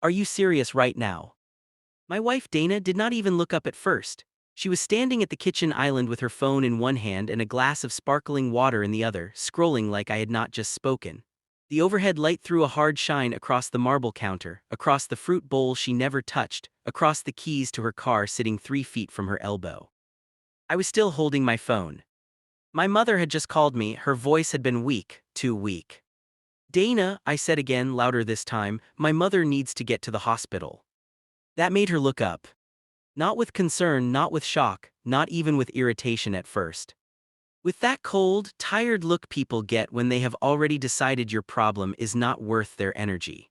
Are you serious right now? My wife Dana did not even look up at first. She was standing at the kitchen island with her phone in one hand and a glass of sparkling water in the other, scrolling like I had not just spoken. The overhead light threw a hard shine across the marble counter, across the fruit bowl she never touched, across the keys to her car sitting 3 feet from her elbow. I was still holding my phone. My mother had just called me, her voice had been weak, too weak. Dana, I said again, louder this time, my mother needs to get to the hospital. That made her look up. Not with concern, not with shock, not even with irritation at first. With that cold, tired look people get when they have already decided your problem is not worth their energy.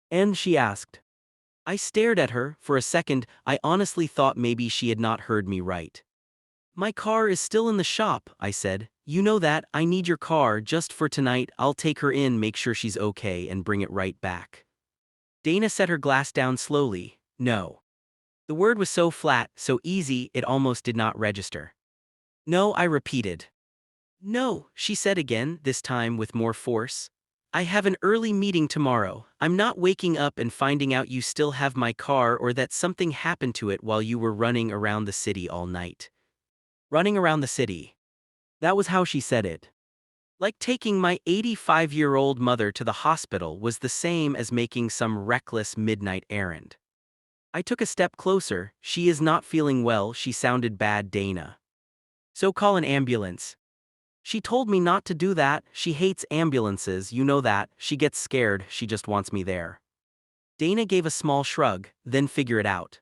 And she asked. I stared at her. For a second, I honestly thought maybe she had not heard me right. My car is still in the shop, I said. You know that, I need your car just for tonight. I'll take her in, make sure she's okay, and bring it right back. Dana set her glass down slowly. No. The word was so flat, so easy, it almost did not register. No, I repeated. No, she said again, this time with more force. I have an early meeting tomorrow. I'm not waking up and finding out you still have my car or that something happened to it while you were running around the city all night. Running around the city. That was how she said it. Like taking my 85-year-old mother to the hospital was the same as making some reckless midnight errand. I took a step closer. She is not feeling well, she sounded bad, Dana. So call an ambulance. She told me not to do that. She hates ambulances, you know that. She gets scared, she just wants me there. Dana gave a small shrug, then figure it out.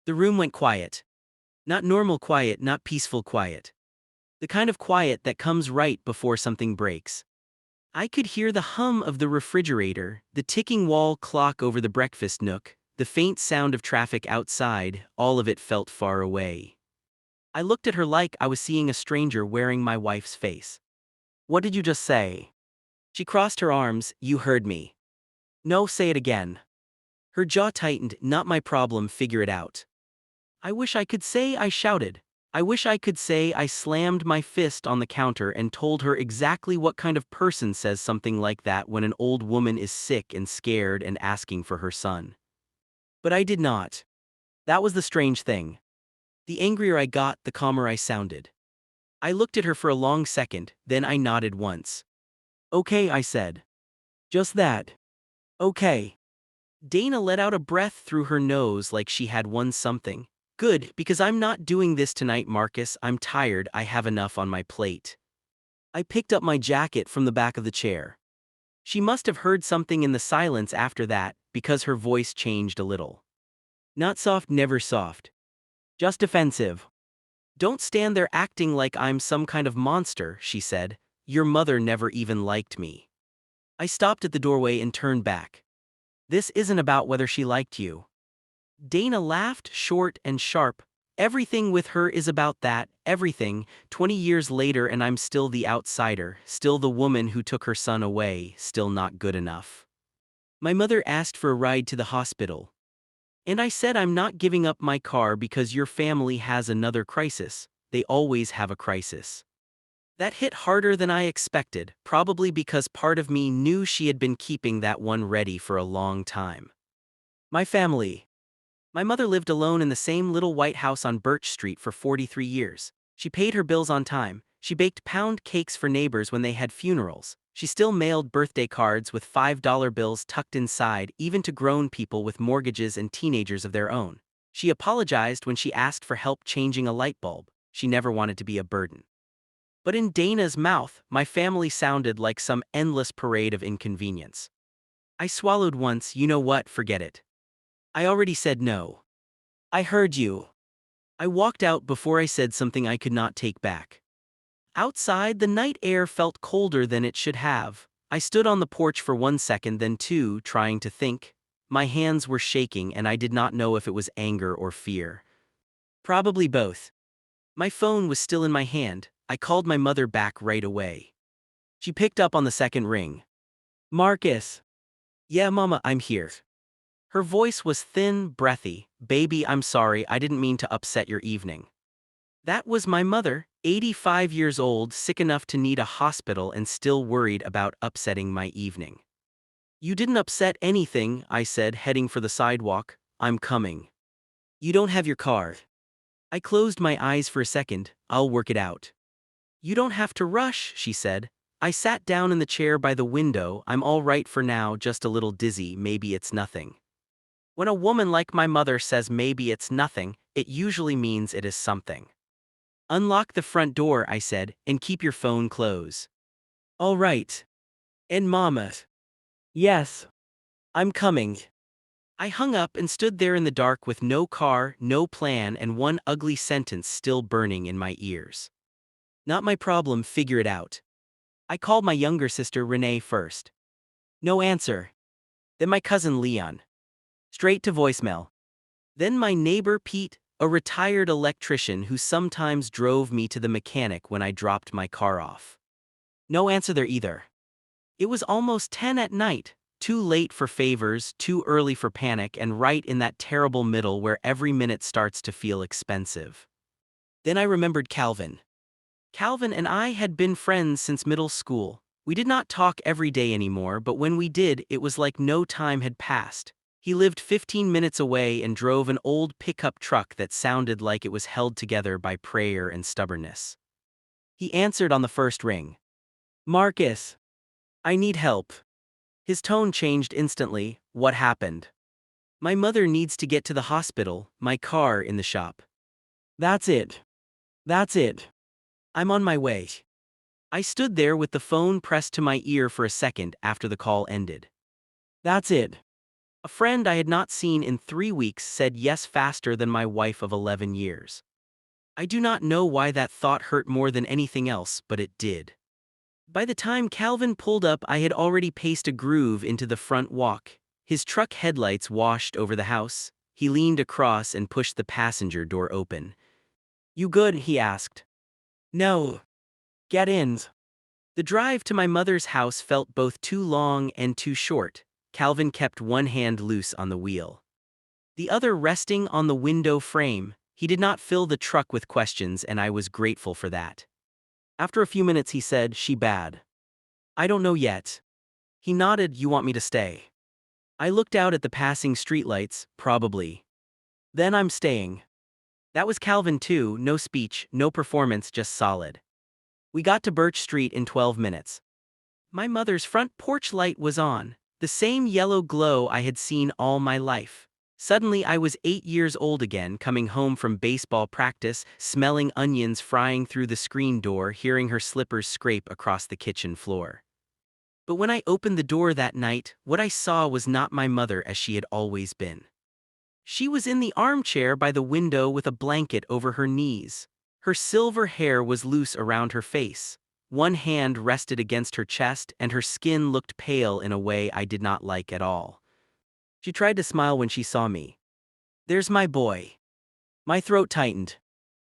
The room went quiet. Not normal quiet, not peaceful quiet. The kind of quiet that comes right before something breaks. I could hear the hum of the refrigerator, the ticking wall clock over the breakfast nook, the faint sound of traffic outside. All of it felt far away. I looked at her like I was seeing a stranger wearing my wife's face. What did you just say? She crossed her arms. You heard me. No, say it again. Her jaw tightened. Not my problem, figure it out. I wish I could say, I shouted. I wish I could say I slammed my fist on the counter and told her exactly what kind of person says something like that when an old woman is sick and scared and asking for her son. But I did not. That was the strange thing. The angrier I got, the calmer I sounded. I looked at her for a long second, then I nodded once. Okay, I said. Just that. Okay. Dana let out a breath through her nose like she had won something. Good, because I'm not doing this tonight, Marcus. I'm tired, I have enough on my plate. I picked up my jacket from the back of the chair. She must have heard something in the silence after that, because her voice changed a little. Not soft, never soft. Just defensive. Don't stand there acting like I'm some kind of monster, she said. Your mother never even liked me. I stopped at the doorway and turned back. This isn't about whether she liked you. Dana laughed, short and sharp. Everything with her is about that, everything. 20 years later and I'm still the outsider, still the woman who took her son away, still not good enough. My mother asked for a ride to the hospital. And I said I'm not giving up my car because your family has another crisis. They always have a crisis. That hit harder than I expected, probably because part of me knew she had been keeping that one ready for a long time. My family. My mother lived alone in the same little white house on Birch Street for 43 years. She paid her bills on time. She baked pound cakes for neighbors when they had funerals. She still mailed birthday cards with $5 bills tucked inside, even to grown people with mortgages and teenagers of their own. She apologized when she asked for help changing a light bulb. She never wanted to be a burden. But in Dana's mouth, my family sounded like some endless parade of inconvenience. I swallowed once. You know what, forget it. I already said no. I heard you. I walked out before I said something I could not take back. Outside, the night air felt colder than it should have. I stood on the porch for 1 second, then 2, trying to think. My hands were shaking and I did not know if it was anger or fear. Probably both. My phone was still in my hand. I called my mother back right away. She picked up on the second ring. Marcus. Yeah, Mama, I'm here. Her voice was thin, breathy. Baby, I'm sorry, I didn't mean to upset your evening. That was my mother, 85 years old, sick enough to need a hospital and still worried about upsetting my evening. You didn't upset anything, I said, heading for the sidewalk. I'm coming. You don't have your car. I closed my eyes for a second. I'll work it out. You don't have to rush, she said. I sat down in the chair by the window. I'm all right for now, just a little dizzy, maybe it's nothing. When a woman like my mother says maybe it's nothing, it usually means it is something. Unlock the front door, I said, and keep your phone close. All right. And Mama. Yes. I'm coming. I hung up and stood there in the dark with no car, no plan, and one ugly sentence still burning in my ears. Not my problem, figure it out. I called my younger sister Renee first. No answer. Then my cousin Leon. Straight to voicemail. Then my neighbor Pete, a retired electrician who sometimes drove me to the mechanic when I dropped my car off. No answer there either. It was almost 10 at night, too late for favors, too early for panic, and right in that terrible middle where every minute starts to feel expensive. Then I remembered Calvin. Calvin and I had been friends since middle school. We did not talk every day anymore, but when we did, it was like no time had passed. He lived 15 minutes away and drove an old pickup truck that sounded like it was held together by prayer and stubbornness. He answered on the first ring. Marcus. I need help. His tone changed instantly. What happened? My mother needs to get to the hospital, my car in the shop. That's it. That's it. I'm on my way. I stood there with the phone pressed to my ear for a second after the call ended. That's it. A friend I had not seen in 3 weeks said yes faster than my wife of 11 years. I do not know why that thought hurt more than anything else, but it did. By the time Calvin pulled up, I had already paced a groove into the front walk. His truck headlights washed over the house. He leaned across and pushed the passenger door open. You good? He asked. No. Get in. The drive to my mother's house felt both too long and too short. Calvin kept one hand loose on the wheel, the other resting on the window frame. He did not fill the truck with questions, and I was grateful for that. After a few minutes he said, She bad? I don't know yet. He nodded. You want me to stay? I looked out at the passing streetlights. Probably. Then I'm staying. That was Calvin too, no speech, no performance, just solid. We got to Birch Street in 12 minutes. My mother's front porch light was on, the same yellow glow I had seen all my life. Suddenly I was 8 years old again, coming home from baseball practice, smelling onions frying through the screen door, hearing her slippers scrape across the kitchen floor. But when I opened the door that night, what I saw was not my mother as she had always been. She was in the armchair by the window with a blanket over her knees. Her silver hair was loose around her face. One hand rested against her chest, and her skin looked pale in a way I did not like at all. She tried to smile when she saw me. There's my boy. My throat tightened.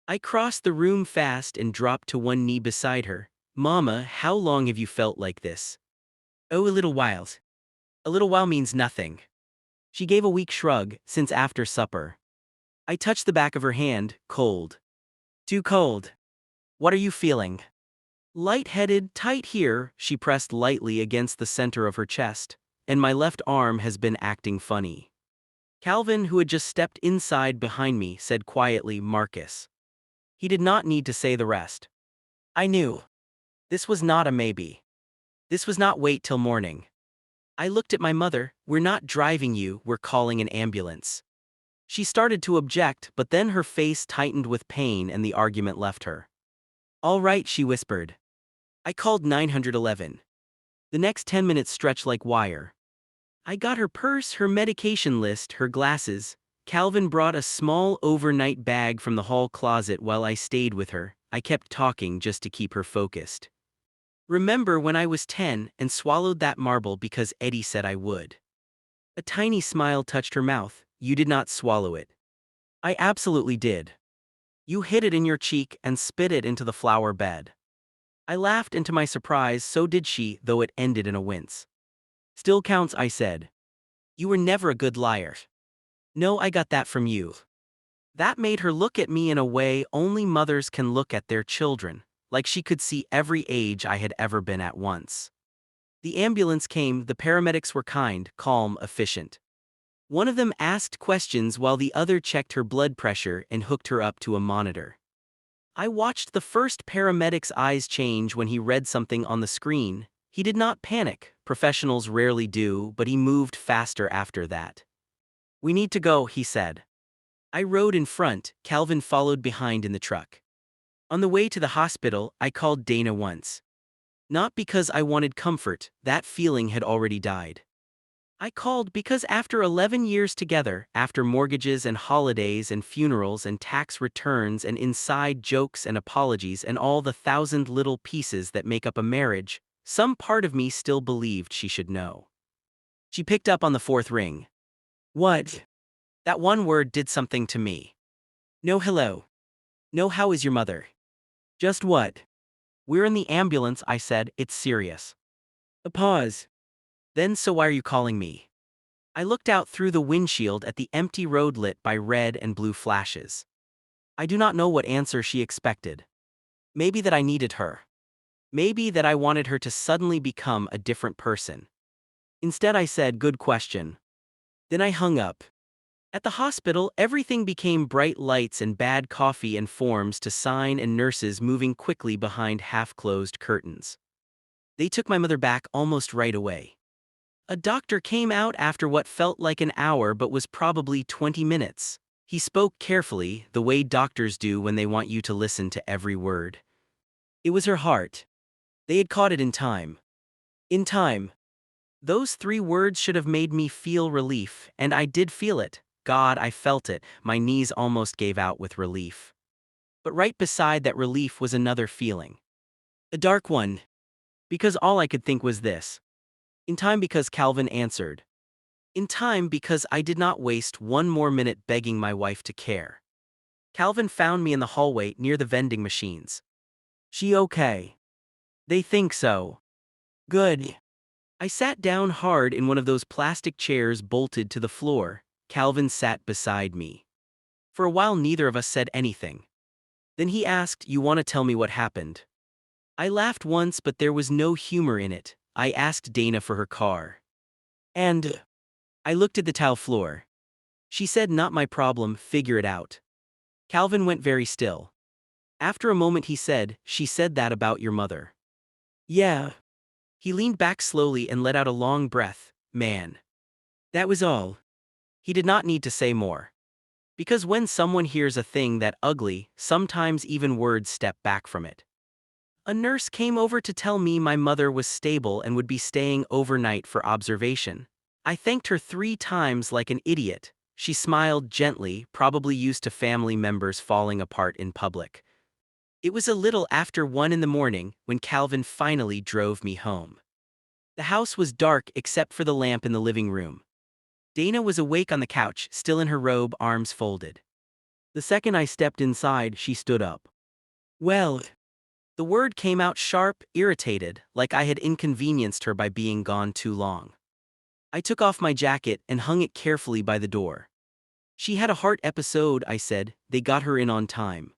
I crossed the room fast and dropped to one knee beside her. Mama, how long have you felt like this? Oh, a little while. A little while means nothing. She gave a weak shrug. Since after supper. I touched the back of her hand. Cold. Too cold. What are you feeling? Light-headed, tight here. She pressed lightly against the center of her chest. And my left arm has been acting funny. Calvin, who had just stepped inside behind me, said quietly, Marcus. He did not need to say the rest. I knew. This was not a maybe. This was not wait till morning. I looked at my mother. We're not driving you, we're calling an ambulance. She started to object, but then her face tightened with pain and the argument left her. All right, she whispered. I called 911. The next 10 minutes stretched like wire. I got her purse, her medication list, her glasses. Calvin brought a small overnight bag from the hall closet while I stayed with her. I kept talking just to keep her focused. Remember when I was 10 and swallowed that marble because Eddie said I would? A tiny smile touched her mouth. You did not swallow it. I absolutely did. You hid it in your cheek and spit it into the flower bed. I laughed, and to my surprise, so did she, though it ended in a wince. Still counts, I said. You were never a good liar. No, I got that from you. That made her look at me in a way only mothers can look at their children, like she could see every age I had ever been at once. The ambulance came, the paramedics were kind, calm, efficient. One of them asked questions while the other checked her blood pressure and hooked her up to a monitor. I watched the first paramedic's eyes change when he read something on the screen. He did not panic, professionals rarely do, but he moved faster after that. "We need to go," he said. I rode in front, Calvin followed behind in the truck. On the way to the hospital, I called Dana once. Not because I wanted comfort, that feeling had already died. I called because after 11 years together, after mortgages and holidays and funerals and tax returns and inside jokes and apologies and all the thousand little pieces that make up a marriage, some part of me still believed she should know. She picked up on the fourth ring. "What?" That one word did something to me. No hello. No how is your mother. Just what? "We're in the ambulance," I said, "it's serious." A pause. Then "So why are you calling me?" I looked out through the windshield at the empty road lit by red and blue flashes. I do not know what answer she expected. Maybe that I needed her. Maybe that I wanted her to suddenly become a different person. Instead I said, "Good question." Then I hung up. At the hospital, everything became bright lights and bad coffee and forms to sign and nurses moving quickly behind half-closed curtains. They took my mother back almost right away. A doctor came out after what felt like an hour but was probably 20 minutes. He spoke carefully, the way doctors do when they want you to listen to every word. It was her heart. They had caught it in time. In time. Those 3 words should have made me feel relief, and I did feel it. God, I felt it. My knees almost gave out with relief. But right beside that relief was another feeling. A dark one. Because all I could think was this. In time, because Calvin answered. In time, because I did not waste one more minute begging my wife to care. Calvin found me in the hallway near the vending machines. "She okay?" "They think so." "Good." I sat down hard in one of those plastic chairs bolted to the floor. Calvin sat beside me. For a while neither of us said anything. Then he asked, "You want to tell me what happened?" I laughed once, but there was no humor in it. I asked Dana for her car. And I looked at the tile floor. She said, "Not my problem, figure it out." Calvin went very still. After a moment he said, "She said that about your mother." "Yeah." He leaned back slowly and let out a long breath. Man. That was all. He did not need to say more. Because when someone hears a thing that ugly, sometimes even words step back from it. A nurse came over to tell me my mother was stable and would be staying overnight for observation. I thanked her 3 times like an idiot. She smiled gently, probably used to family members falling apart in public. It was a little after 1 in the morning when Calvin finally drove me home. The house was dark except for the lamp in the living room. Dana was awake on the couch, still in her robe, arms folded. The second I stepped inside, she stood up. "Well." The word came out sharp, irritated, like I had inconvenienced her by being gone too long. I took off my jacket and hung it carefully by the door. "She had a heart episode," I said. "They got her in on time."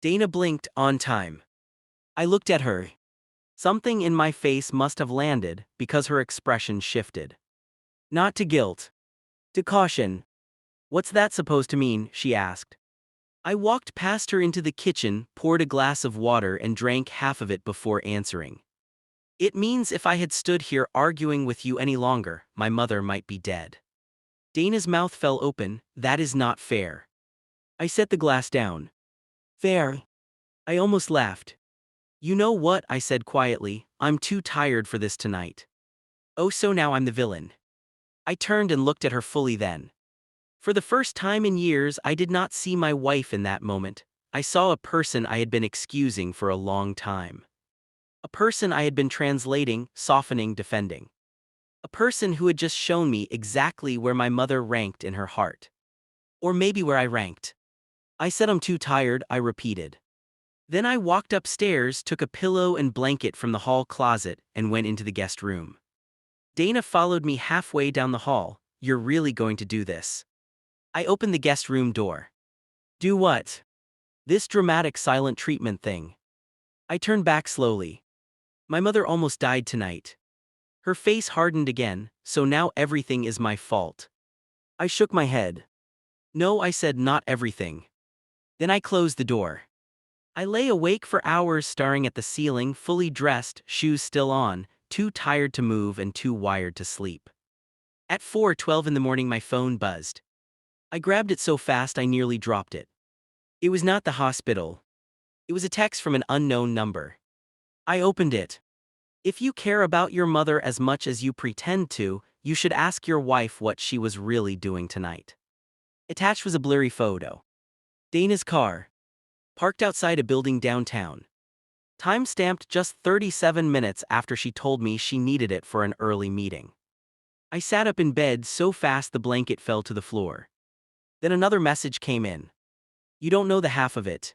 Dana blinked. "On time." I looked at her. Something in my face must have landed, because her expression shifted. Not to guilt. To caution. "What's that supposed to mean?" she asked. I walked past her into the kitchen, poured a glass of water and drank half of it before answering. "It means if I had stood here arguing with you any longer, my mother might be dead." Dana's mouth fell open. "That is not fair." I set the glass down. "Fair?" I almost laughed. "You know what?" I said quietly. "I'm too tired for this tonight." "Oh, so now I'm the villain." I turned and looked at her fully then. For the first time in years, I did not see my wife in that moment. I saw a person I had been excusing for a long time. A person I had been translating, softening, defending. A person who had just shown me exactly where my mother ranked in her heart. Or maybe where I ranked. I said, "I'm too tired," I repeated. Then I walked upstairs, took a pillow and blanket from the hall closet, and went into the guest room. Dana followed me halfway down the hall. "You're really going to do this?" I opened the guest room door. "Do what?" "This dramatic silent treatment thing." I turned back slowly. "My mother almost died tonight." Her face hardened again, so now everything is my fault. I shook my head. No, I said not everything. Then I closed the door. I lay awake for hours staring at the ceiling, fully dressed, shoes still on, too tired to move and too wired to sleep. At 4:12 in the morning my phone buzzed. I grabbed it so fast I nearly dropped it. It was not the hospital. It was a text from an unknown number. I opened it. If you care about your mother as much as you pretend to, you should ask your wife what she was really doing tonight. Attached was a blurry photo. Dana's car. Parked outside a building downtown. Time stamped just 37 minutes after she told me she needed it for an early meeting. I sat up in bed so fast the blanket fell to the floor. Then another message came in. You don't know the half of it.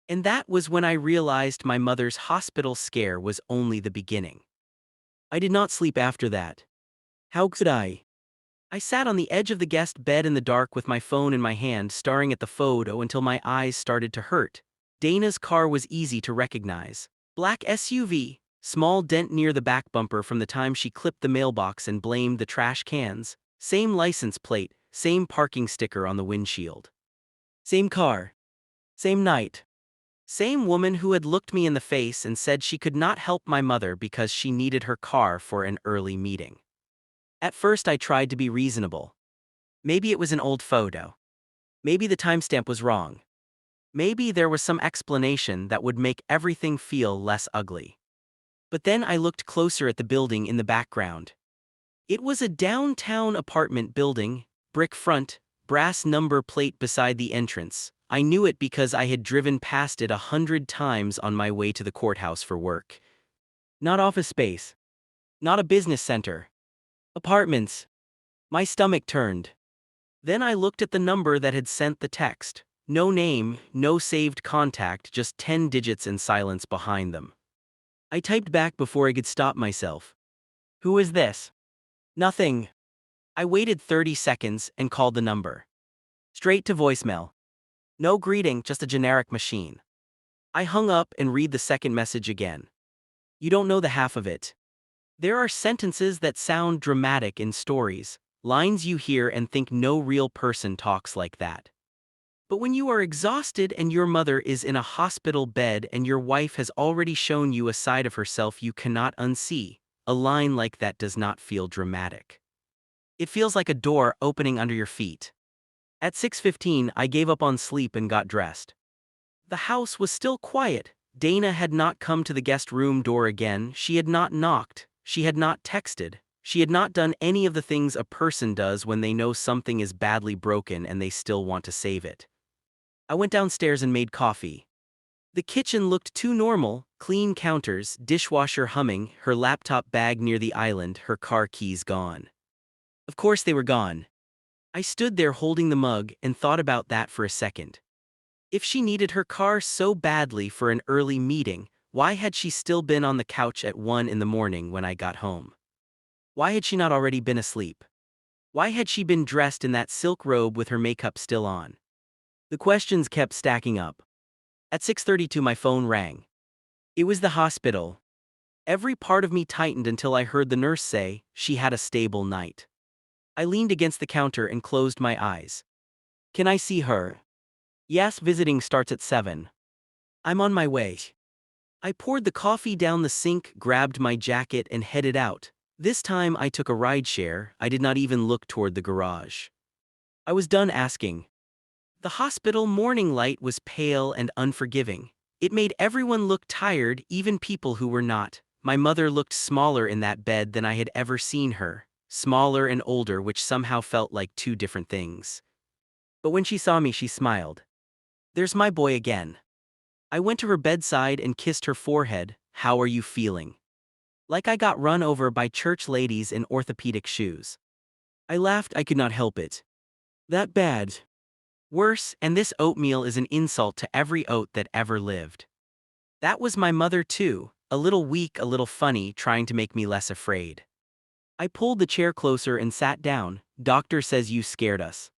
And that was when I realized my mother's hospital scare was only the beginning. I did not sleep after that. How could I? I sat on the edge of the guest bed in the dark with my phone in my hand, staring at the photo until my eyes started to hurt. Dana's car was easy to recognize. Black SUV, small dent near the back bumper from the time she clipped the mailbox and blamed the trash cans. Same license plate, same parking sticker on the windshield. Same car. Same night. Same woman who had looked me in the face and said she could not help my mother because she needed her car for an early meeting. At first I tried to be reasonable. Maybe it was an old photo. Maybe the timestamp was wrong. Maybe there was some explanation that would make everything feel less ugly. But then I looked closer at the building in the background. It was a downtown apartment building, brick front, brass number plate beside the entrance. I knew it because I had driven past it 100 times on my way to the courthouse for work. Not office space. Not a business center. Apartments. My stomach turned. Then I looked at the number that had sent the text. No name, no saved contact, just 10 digits and silence behind them. I typed back before I could stop myself. Who is this? Nothing. I waited 30 seconds and called the number. Straight to voicemail. No greeting, just a generic machine. I hung up and read the second message again. You don't know the half of it. There are sentences that sound dramatic in stories, lines you hear and think no real person talks like that. But when you are exhausted and your mother is in a hospital bed and your wife has already shown you a side of herself you cannot unsee, a line like that does not feel dramatic. It feels like a door opening under your feet. At 6:15, I gave up on sleep and got dressed. The house was still quiet. Dana had not come to the guest room door again, she had not knocked, she had not texted, she had not done any of the things a person does when they know something is badly broken and they still want to save it. I went downstairs and made coffee. The kitchen looked too normal, clean counters, dishwasher humming, her laptop bag near the island, her car keys gone. Of course they were gone. I stood there holding the mug and thought about that for a second. If she needed her car so badly for an early meeting, why had she still been on the couch at 1 in the morning when I got home? Why had she not already been asleep? Why had she been dressed in that silk robe with her makeup still on? The questions kept stacking up. At 6:32 my phone rang. It was the hospital. Every part of me tightened until I heard the nurse say, she had a stable night. I leaned against the counter and closed my eyes. Can I see her? Yes, visiting starts at 7. I'm on my way. I poured the coffee down the sink, grabbed my jacket and headed out. This time I took a rideshare, I did not even look toward the garage. I was done asking. The hospital morning light was pale and unforgiving. It made everyone look tired, even people who were not. My mother looked smaller in that bed than I had ever seen her. Smaller and older, which somehow felt like two different things. But when she saw me, she smiled. There's my boy again. I went to her bedside and kissed her forehead. How are you feeling? Like I got run over by church ladies in orthopedic shoes. I laughed, I could not help it. That bad? Worse, and this oatmeal is an insult to every oat that ever lived. That was my mother too, a little weak, a little funny, trying to make me less afraid. I pulled the chair closer and sat down. Doctor says you scared us.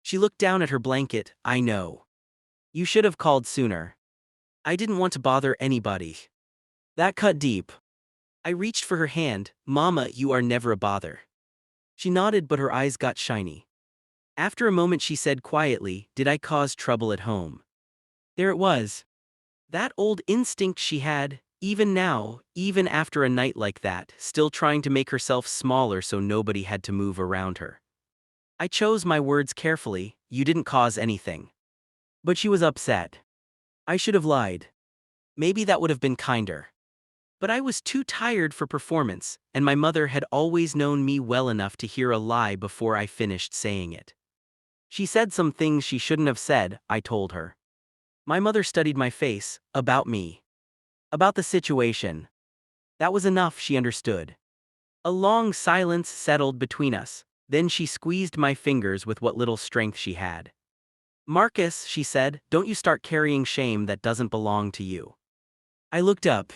She looked down at her blanket. I know. You should have called sooner. I didn't want to bother anybody. That cut deep. I reached for her hand. Mama, you are never a bother. She nodded, but her eyes got shiny. After a moment she said quietly, did I cause trouble at home? There it was. That old instinct she had, even now, even after a night like that, still trying to make herself smaller so nobody had to move around her. I chose my words carefully, you didn't cause anything. But she was upset. I should have lied. Maybe that would have been kinder. But I was too tired for performance, and my mother had always known me well enough to hear a lie before I finished saying it. She said some things she shouldn't have said, I told her. My mother studied my face, about me. About the situation. That was enough, she understood. A long silence settled between us, then she squeezed my fingers with what little strength she had. Marcus, she said, don't you start carrying shame that doesn't belong to you. I looked up.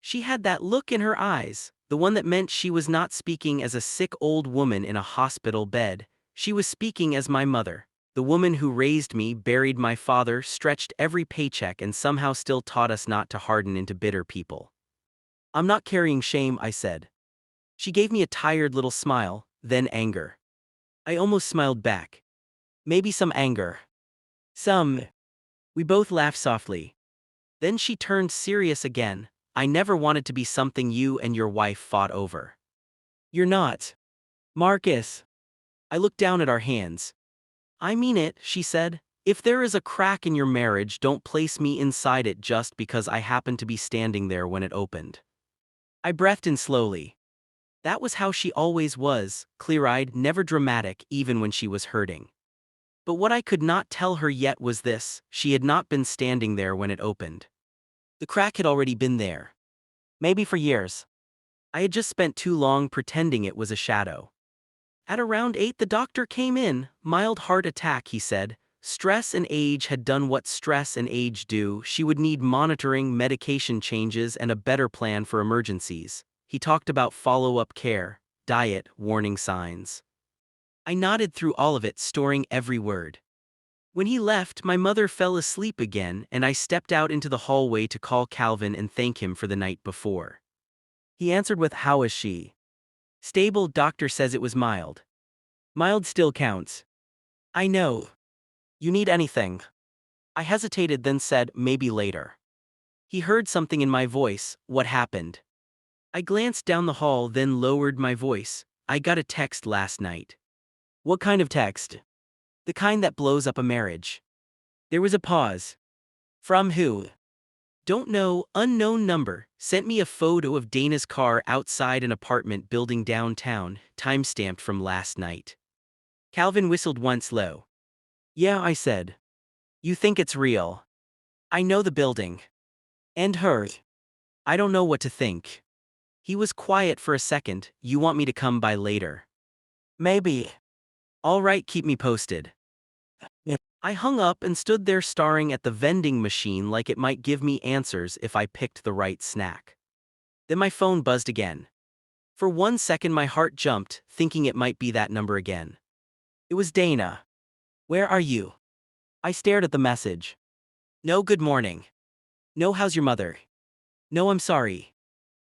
She had that look in her eyes, the one that meant she was not speaking as a sick old woman in a hospital bed. She was speaking as my mother, the woman who raised me, buried my father, stretched every paycheck, and somehow still taught us not to harden into bitter people. I'm not carrying shame, I said. She gave me a tired little smile, then anger. I almost smiled back. Maybe some anger. Some. We both laughed softly. Then she turned serious again. I never wanted to be something you and your wife fought over. You're not. Marcus. I looked down at our hands. I mean it, she said. If there is a crack in your marriage, don't place me inside it just because I happened to be standing there when it opened. I breathed in slowly. That was how she always was, clear-eyed, never dramatic, even when she was hurting. But what I could not tell her yet was this: she had not been standing there when it opened. The crack had already been there. Maybe for years. I had just spent too long pretending it was a shadow. At around 8 the doctor came in. Mild heart attack, he said. Stress and age had done what stress and age do. She would need monitoring, medication changes, and a better plan for emergencies. He talked about follow-up care, diet, warning signs. I nodded through all of it, storing every word. When he left, my mother fell asleep again, and I stepped out into the hallway to call Calvin and thank him for the night before. He answered with, how is she? Stable, doctor says it was mild. Mild still counts. I know. You need anything? I hesitated, then said, maybe later. He heard something in my voice. What happened? I glanced down the hall, then lowered my voice. I got a text last night. What kind of text? The kind that blows up a marriage. There was a pause. From who? Don't know, unknown number. Sent me a photo of Dana's car outside an apartment building downtown, timestamped from last night. Calvin whistled once low. Yeah, I said. You think it's real? I know the building. And her. I don't know what to think. He was quiet for a second. You want me to come by later? Maybe. All right, keep me posted. I hung up and stood there staring at the vending machine like it might give me answers if I picked the right snack. Then my phone buzzed again. For 1 second my heart jumped, thinking it might be that number again. It was Dana. Where are you? I stared at the message. No good morning. No how's your mother? No I'm sorry.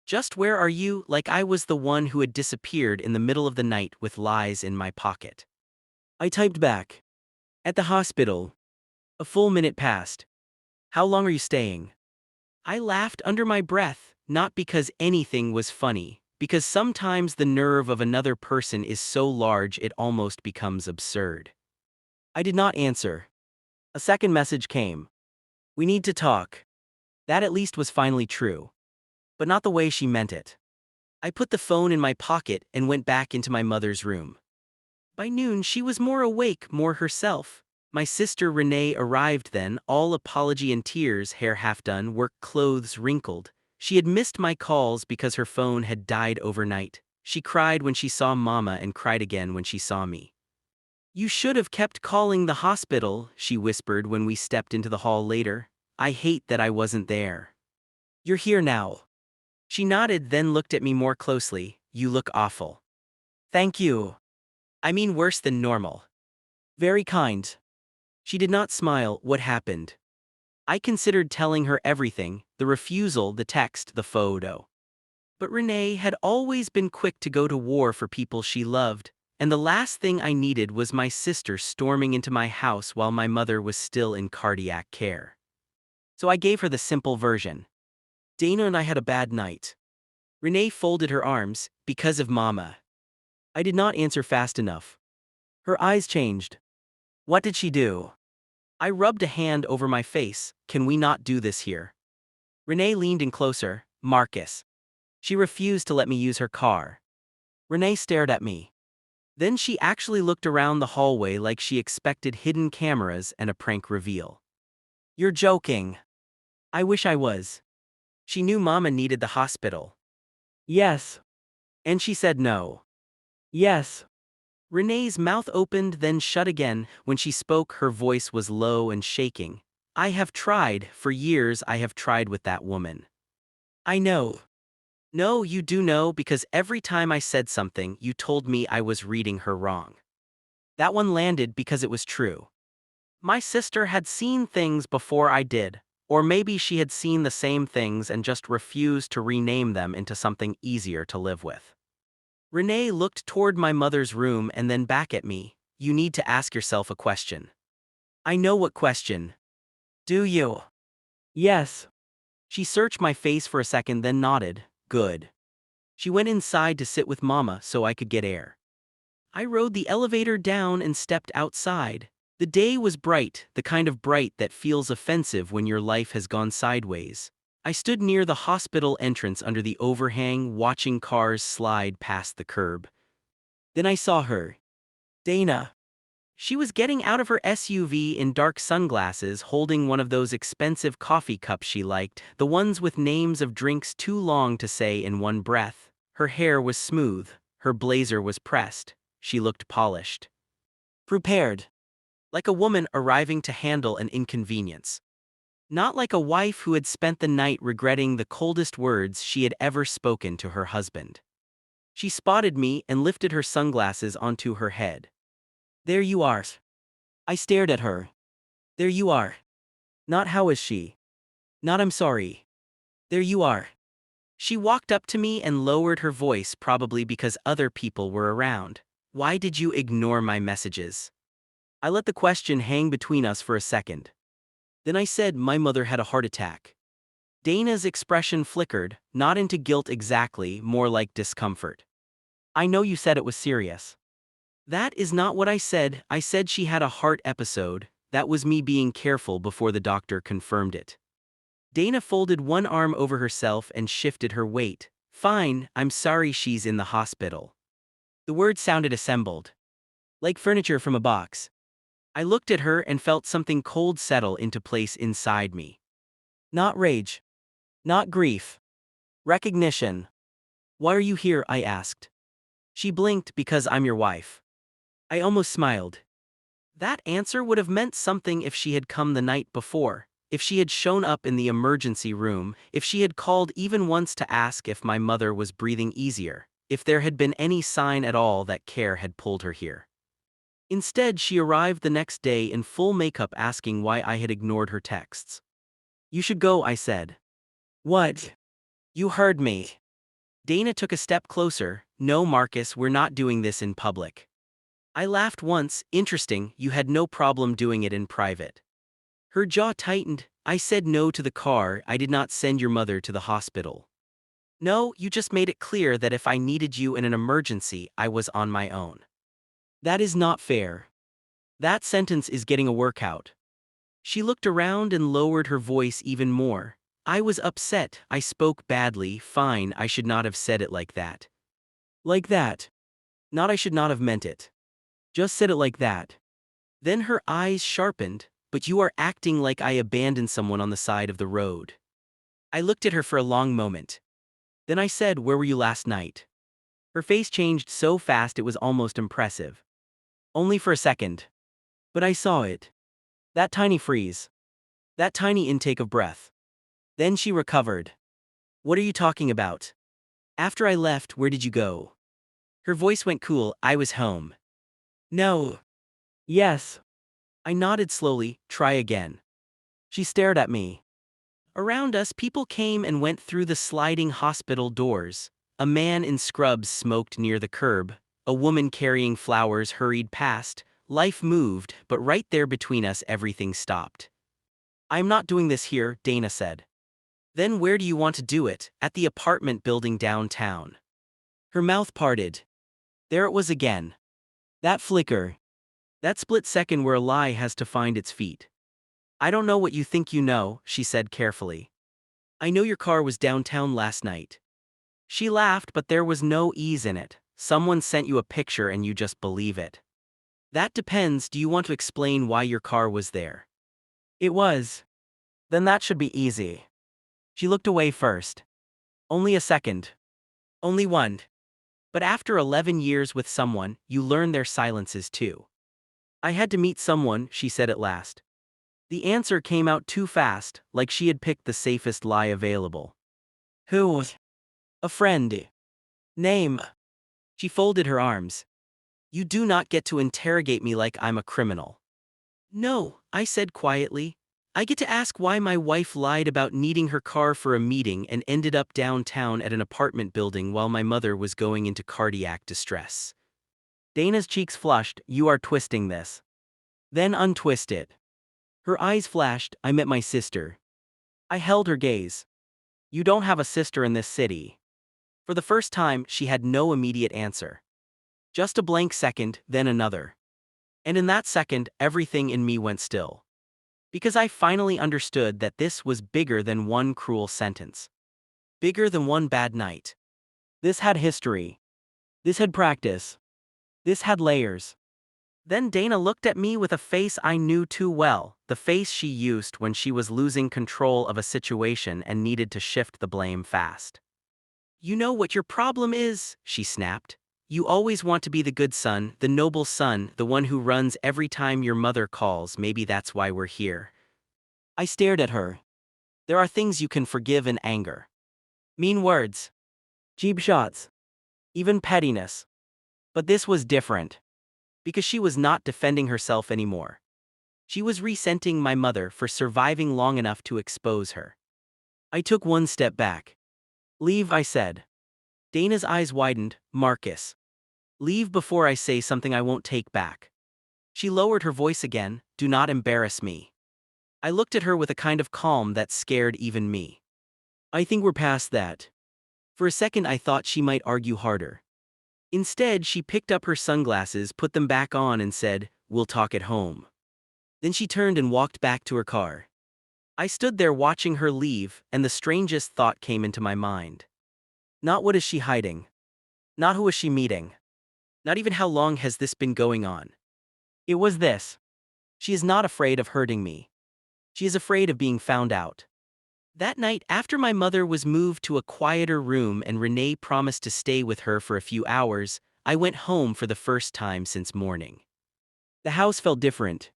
Just where are you, like I was the one who had disappeared in the middle of the night with lies in my pocket. I typed back. At the hospital. A full minute passed. How long are you staying? I laughed under my breath, not because anything was funny, because sometimes the nerve of another person is so large it almost becomes absurd. I did not answer. A second message came. We need to talk. That at least was finally true. But not the way she meant it. I put the phone in my pocket and went back into my mother's room. By noon she was more awake, more herself. My sister Renee arrived then, all apology and tears, hair half done, work clothes wrinkled. She had missed my calls because her phone had died overnight. She cried when she saw Mama and cried again when she saw me. You should have kept calling the hospital, she whispered when we stepped into the hall later. I hate that I wasn't there. You're here now. She nodded, then looked at me more closely. You look awful. Thank you. I mean worse than normal. Very kind. She did not smile. What happened? I considered telling her everything, the refusal, the text, the photo. But Renee had always been quick to go to war for people she loved, and the last thing I needed was my sister storming into my house while my mother was still in cardiac care. So I gave her the simple version. Dana and I had a bad night. Renee folded her arms, because of Mama. I did not answer fast enough. Her eyes changed. What did she do? I rubbed a hand over my face. Can we not do this here? Renee leaned in closer. Marcus. She refused to let me use her car. Renee stared at me. Then she actually looked around the hallway like she expected hidden cameras and a prank reveal. You're joking. I wish I was. She knew Mama needed the hospital. Yes. And she said no. Yes. Renee's mouth opened then shut again. When she spoke, her voice was low and shaking. I have tried, for years I have tried with that woman. I know. No, you do know, because every time I said something, you told me I was reading her wrong. That one landed because it was true. My sister had seen things before I did, or maybe she had seen the same things and just refused to rename them into something easier to live with. Renee looked toward my mother's room and then back at me. You need to ask yourself a question. I know what question. Do you? Yes. She searched my face for a second then nodded. Good. She went inside to sit with Mama so I could get air. I rode the elevator down and stepped outside. The day was bright, the kind of bright that feels offensive when your life has gone sideways. I stood near the hospital entrance under the overhang, watching cars slide past the curb. Then I saw her. Dana. She was getting out of her SUV in dark sunglasses, holding one of those expensive coffee cups she liked, the ones with names of drinks too long to say in one breath. Her hair was smooth, her blazer was pressed, she looked polished. Prepared. Like a woman arriving to handle an inconvenience. Not like a wife who had spent the night regretting the coldest words she had ever spoken to her husband. She spotted me and lifted her sunglasses onto her head. There you are. I stared at her. There you are. Not how is she. Not I'm sorry. There you are. She walked up to me and lowered her voice, probably because other people were around. Why did you ignore my messages? I let the question hang between us for a second. Then I said my mother had a heart attack. Dana's expression flickered, not into guilt exactly, more like discomfort. I know you said it was serious. That is not what I said she had a heart episode. That was me being careful before the doctor confirmed it. Dana folded one arm over herself and shifted her weight. Fine, I'm sorry she's in the hospital. The word sounded assembled. Like furniture from a box. I looked at her and felt something cold settle into place inside me. Not rage. Not grief. Recognition. Why are you here? I asked. She blinked. Because I'm your wife. I almost smiled. That answer would have meant something if she had come the night before, if she had shown up in the emergency room, if she had called even once to ask if my mother was breathing easier, if there had been any sign at all that care had pulled her here. Instead, she arrived the next day in full makeup asking why I had ignored her texts. You should go, I said. What? You heard me. Dana took a step closer. No, Marcus, we're not doing this in public. I laughed once. Interesting, you had no problem doing it in private. Her jaw tightened. I said no to the car. I did not send your mother to the hospital. No, you just made it clear that if I needed you in an emergency, I was on my own. That is not fair. That sentence is getting a workout. She looked around and lowered her voice even more. I was upset. I spoke badly. Fine, I should not have said it like that. Like that. Not I should not have meant it. Just said it like that. Then her eyes sharpened. But you are acting like I abandoned someone on the side of the road. I looked at her for a long moment. Then I said, where were you last night? Her face changed so fast it was almost impressive. Only for a second. But I saw it. That tiny freeze. That tiny intake of breath. Then she recovered. What are you talking about? After I left, where did you go? Her voice went cool. I was home. No. Yes. I nodded slowly. Try again. She stared at me. Around us, people came and went through the sliding hospital doors. A man in scrubs smoked near the curb. A woman carrying flowers hurried past. Life moved, but right there between us, everything stopped. "I'm not doing this here," Dana said. "Then where do you want to do it?" "At the apartment building downtown." Her mouth parted. There it was again. That flicker. That split second where a lie has to find its feet. "I don't know what you think you know," she said carefully. "I know your car was downtown last night." She laughed, but there was no ease in it. "Someone sent you a picture and you just believe it." "That depends. Do you want to explain why your car was there?" "It was." "Then that should be easy." She looked away first. "Only a second." "Only one." But after 11 years with someone, you learn their silences too. "I had to meet someone," she said at last. The answer came out too fast, like she had picked the safest lie available. "Who?" "A friend." "Name?" She folded her arms. "You do not get to interrogate me like I'm a criminal." "No," I said quietly. "I get to ask why my wife lied about needing her car for a meeting and ended up downtown at an apartment building while my mother was going into cardiac distress." Dana's cheeks flushed. "You are twisting this." "Then untwist it." Her eyes flashed. "I met my sister." I held her gaze. "You don't have a sister in this city." For the first time, she had no immediate answer. Just a blank second, then another. And in that second, everything in me went still. Because I finally understood that this was bigger than one cruel sentence. Bigger than one bad night. This had history. This had practice. This had layers. Then Dana looked at me with a face I knew too well, the face she used when she was losing control of a situation and needed to shift the blame fast. "You know what your problem is," she snapped. "You always want to be the good son, the noble son, the one who runs every time your mother calls. Maybe that's why we're here." I stared at her. There are things you can forgive in anger. Mean words. Cheap shots. Even pettiness. But this was different. Because she was not defending herself anymore. She was resenting my mother for surviving long enough to expose her. I took one step back. "Leave," I said. Dana's eyes widened. "Marcus. Leave before I say something I won't take back." She lowered her voice again. "Do not embarrass me." I looked at her with a kind of calm that scared even me. "I think we're past that." For a second I thought she might argue harder. Instead, she picked up her sunglasses, put them back on and said, "We'll talk at home." Then she turned and walked back to her car. I stood there watching her leave, and the strangest thought came into my mind. Not what is she hiding? Not who is she meeting? Not even how long has this been going on? It was this. She is not afraid of hurting me. She is afraid of being found out. That night, after my mother was moved to a quieter room and Renee promised to stay with her for a few hours, I went home for the first time since morning. The house felt different.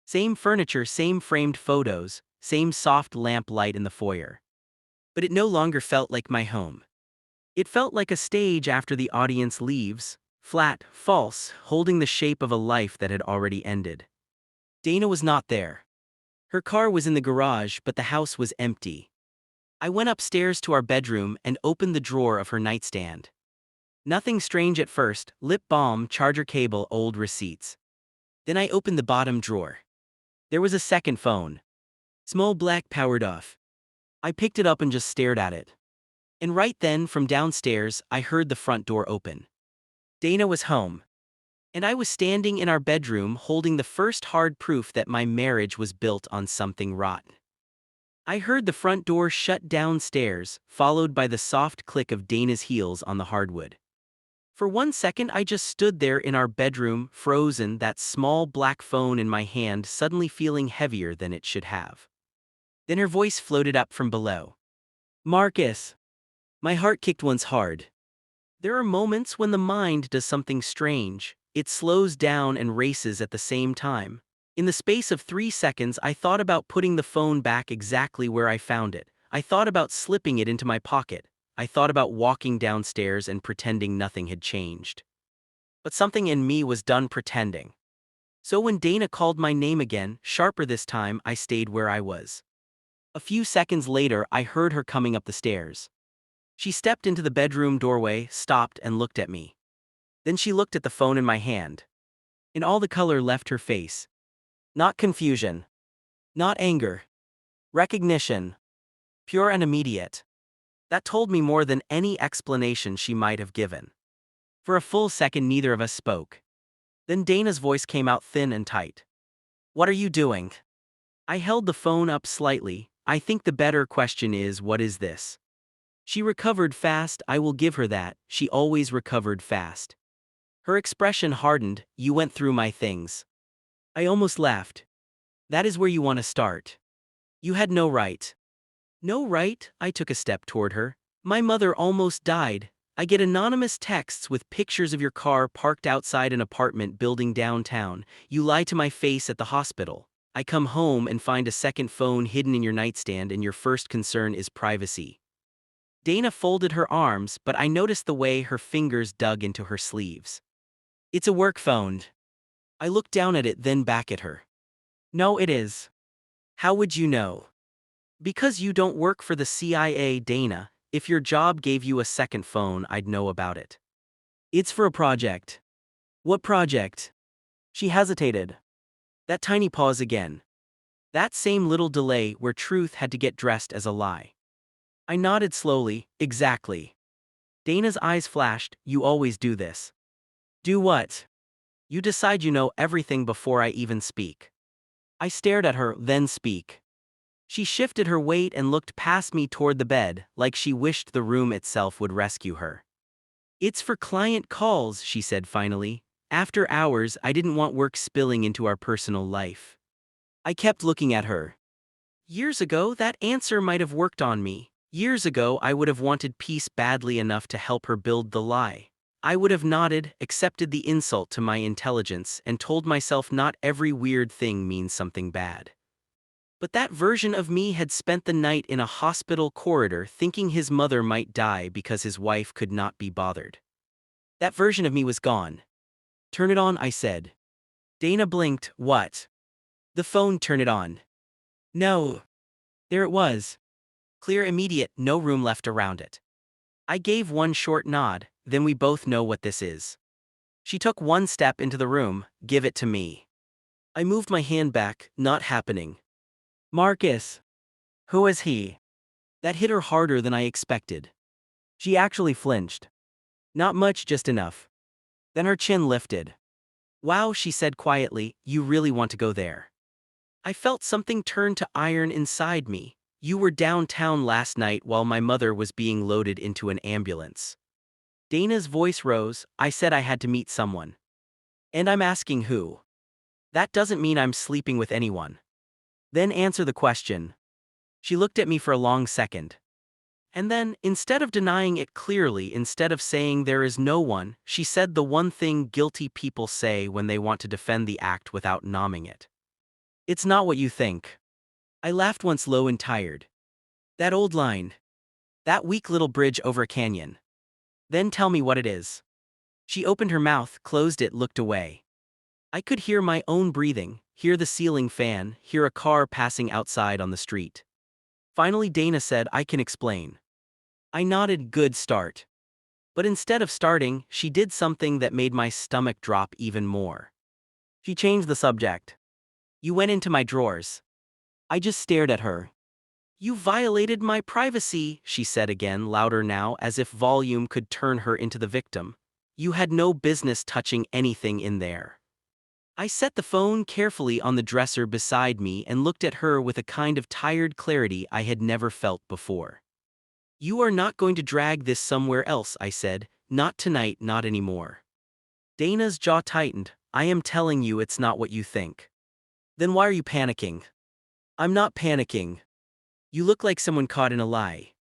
Same furniture, same framed photos, same soft lamp light in the foyer. But it no longer felt like my home. It felt like a stage after the audience leaves, flat, false, holding the shape of a life that had already ended. Dana was not there. Her car was in the garage, but the house was empty. I went upstairs to our bedroom and opened the drawer of her nightstand. Nothing strange at first: lip balm, charger cable, old receipts. Then I opened the bottom drawer. There was a second phone. Small black, powered off. I picked it up and just stared at it. And right then, from downstairs, I heard the front door open. Dana was home. And I was standing in our bedroom holding the first hard proof that my marriage was built on something rotten. I heard the front door shut downstairs, followed by the soft click of Dana's heels on the hardwood. For 1 second I just stood there in our bedroom, frozen, that small black phone in my hand suddenly feeling heavier than it should have. Then her voice floated up from below. "Marcus." My heart kicked once hard. There are moments when the mind does something strange. It slows down and races at the same time. In the space of 3 seconds, I thought about putting the phone back exactly where I found it. I thought about slipping it into my pocket. I thought about walking downstairs and pretending nothing had changed. But something in me was done pretending. So when Dana called my name again, sharper this time, I stayed where I was. A few seconds later, I heard her coming up the stairs. She stepped into the bedroom doorway, stopped, and looked at me. Then she looked at the phone in my hand. And all the color left her face. Not confusion. Not anger. Recognition. Pure and immediate. That told me more than any explanation she might have given. For a full second, neither of us spoke. Then Dana's voice came out thin and tight. "What are you doing?" I held the phone up slightly. "I think the better question is, what is this?" She recovered fast, I will give her that. She always recovered fast. Her expression hardened. "You went through my things." I almost laughed. "That is where you want to start. You had no right." "No right?" I took a step toward her. "My mother almost died. I get anonymous texts with pictures of your car parked outside an apartment building downtown. You lie to my face at the hospital. I come home and find a second phone hidden in your nightstand, and your first concern is privacy." Dana folded her arms, but I noticed the way her fingers dug into her sleeves. "It's a work phone." I looked down at it, then back at her. "No, it is." "How would you know?" "Because you don't work for the CIA, Dana. If your job gave you a second phone, I'd know about it." "It's for a project." "What project?" She hesitated. That tiny pause again. That same little delay where truth had to get dressed as a lie. I nodded slowly. "Exactly." Dana's eyes flashed. "You always do this." "Do what?" "You decide you know everything before I even speak." I stared at her. "Then speak." She shifted her weight and looked past me toward the bed, like she wished the room itself would rescue her. "It's for client calls," she said finally. "After hours, I didn't want work spilling into our personal life." I kept looking at her. Years ago, that answer might have worked on me. Years ago, I would have wanted peace badly enough to help her build the lie. I would have nodded, accepted the insult to my intelligence, and told myself not every weird thing means something bad. But that version of me had spent the night in a hospital corridor thinking his mother might die because his wife could not be bothered. That version of me was gone. "Turn it on," I said. Dana blinked. "What?" "The phone, turn it on." "No." There it was. Clear, immediate, no room left around it. I gave one short nod. "Then we both know what this is." She took one step into the room. "Give it to me." I moved my hand back. "Not happening." "Marcus." "Who is he?" That hit her harder than I expected. She actually flinched. "Not much, just enough." Then her chin lifted. "Wow," she said quietly, "you really want to go there." I felt something turn to iron inside me. "You were downtown last night while my mother was being loaded into an ambulance." Dana's voice rose. "I said I had to meet someone. And I'm asking who. That doesn't mean I'm sleeping with anyone." "Then answer the question." She looked at me for a long second. And then, instead of denying it clearly, instead of saying there is no one, she said the one thing guilty people say when they want to defend the act without nomming it. "It's not what you think." I laughed once, low and tired. "That old line. That weak little bridge over a canyon. Then tell me what it is." She opened her mouth, closed it, looked away. I could hear my own breathing, hear the ceiling fan, hear a car passing outside on the street. Finally Dana said, "I can explain." I nodded. "Good start." But instead of starting, she did something that made my stomach drop even more. She changed the subject. "You went into my drawers." I just stared at her. "You violated my privacy," she said again, louder now, as if volume could turn her into the victim. "You had no business touching anything in there." I set the phone carefully on the dresser beside me and looked at her with a kind of tired clarity I had never felt before. "You are not going to drag this somewhere else," I said. "Not tonight, not anymore." Dana's jaw tightened. "I am telling you it's not what you think." "Then why are you panicking?" "I'm not panicking. You look like someone caught in a lie."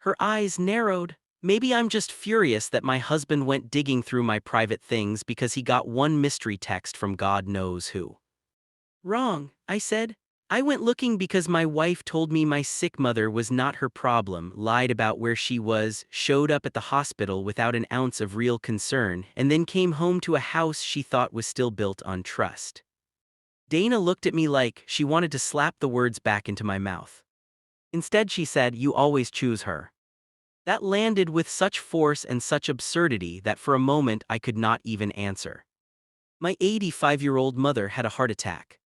Her eyes narrowed. "Maybe I'm just furious that my husband went digging through my private things because he got one mystery text from God knows who." "Wrong," I said. "I went looking because my wife told me my sick mother was not her problem, lied about where she was, showed up at the hospital without an ounce of real concern, and then came home to a house she thought was still built on trust." Dana looked at me like she wanted to slap the words back into my mouth. Instead, she said, "You always choose her." That landed with such force and such absurdity that for a moment I could not even answer. My 85-year-old mother had a heart attack.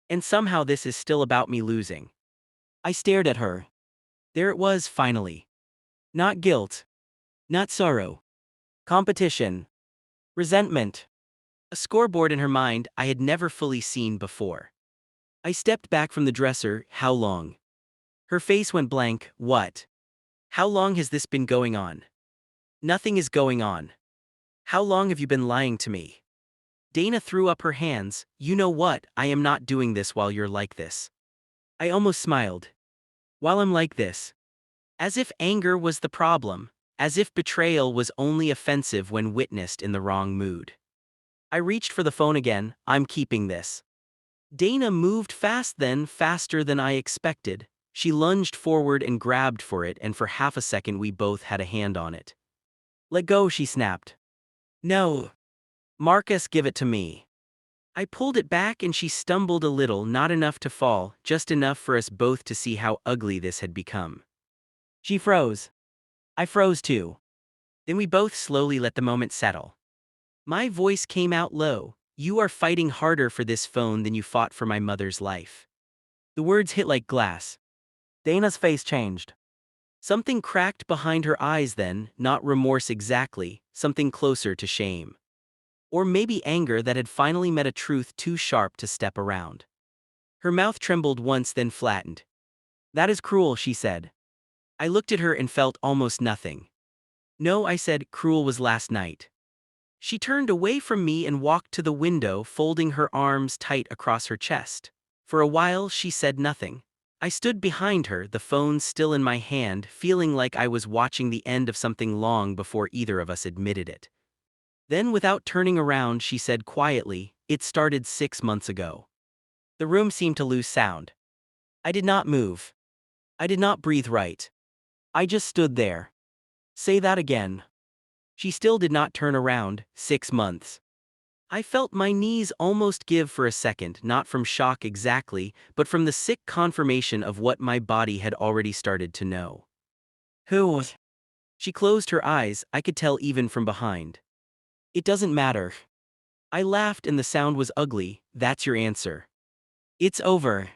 And somehow this is still about me losing. I stared at her. There it was, finally. Not guilt. Not sorrow. Competition. Resentment. A scoreboard in her mind I had never fully seen before. I stepped back from the dresser. How long? Her face went blank. What? How long has this been going on? Nothing is going on. How long have you been lying to me? Dana threw up her hands. You know what? I am not doing this while you're like this. I almost smiled. While I'm like this. As if anger was the problem. As if betrayal was only offensive when witnessed in the wrong mood. I reached for the phone again. I'm keeping this. Dana moved fast, then faster than I expected. She lunged forward and grabbed for it, and for half a second we both had a hand on it. Let go, she snapped. No. Marcus, give it to me. I pulled it back and she stumbled a little, not enough to fall, just enough for us both to see how ugly this had become. She froze. I froze too. Then we both slowly let the moment settle. My voice came out low. You are fighting harder for this phone than you fought for my mother's life. The words hit like glass. Dana's face changed. Something cracked behind her eyes then, not remorse exactly, something closer to shame. Or maybe anger that had finally met a truth too sharp to step around. Her mouth trembled once, then flattened. That is cruel, she said. I looked at her and felt almost nothing. No, I said, cruel was last night. She turned away from me and walked to the window, folding her arms tight across her chest. For a while she said nothing. I stood behind her, the phone still in my hand, feeling like I was watching the end of something long before either of us admitted it. Then, without turning around, she said quietly, it started 6 months ago. The room seemed to lose sound. I did not move. I did not breathe right. I just stood there. Say that again. She still did not turn around. 6 months. I felt my knees almost give for a second, not from shock exactly, but from the sick confirmation of what my body had already started to know. Who? She closed her eyes, I could tell even from behind. It doesn't matter. I laughed and the sound was ugly. That's your answer. It's over.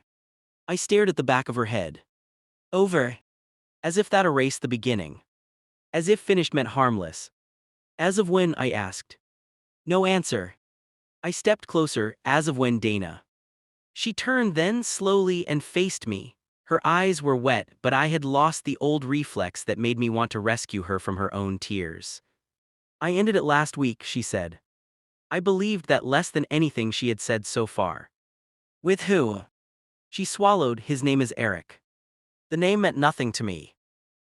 I stared at the back of her head. Over. As if that erased the beginning. As if finished meant harmless. As of when, I asked. No answer. I stepped closer. As of when, Dana. She turned then slowly and faced me. Her eyes were wet, but I had lost the old reflex that made me want to rescue her from her own tears. I ended it last week, she said. I believed that less than anything she had said so far. With who? She swallowed. His name is Eric. The name meant nothing to me.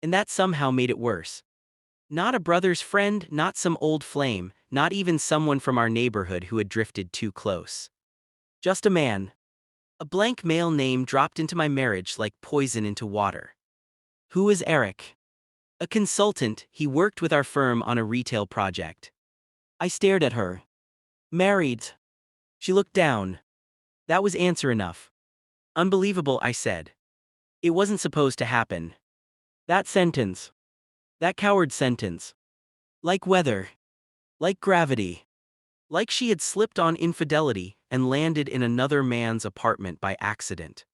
And that somehow made it worse. Not a brother's friend, not some old flame, not even someone from our neighborhood who had drifted too close. Just a man. A blank male name dropped into my marriage like poison into water. Who is Eric? A consultant, he worked with our firm on a retail project. I stared at her. Married. She looked down. That was answer enough. Unbelievable, I said. It wasn't supposed to happen. That sentence. That coward sentence. Like weather. Like gravity. Like she had slipped on infidelity and landed in another man's apartment by accident.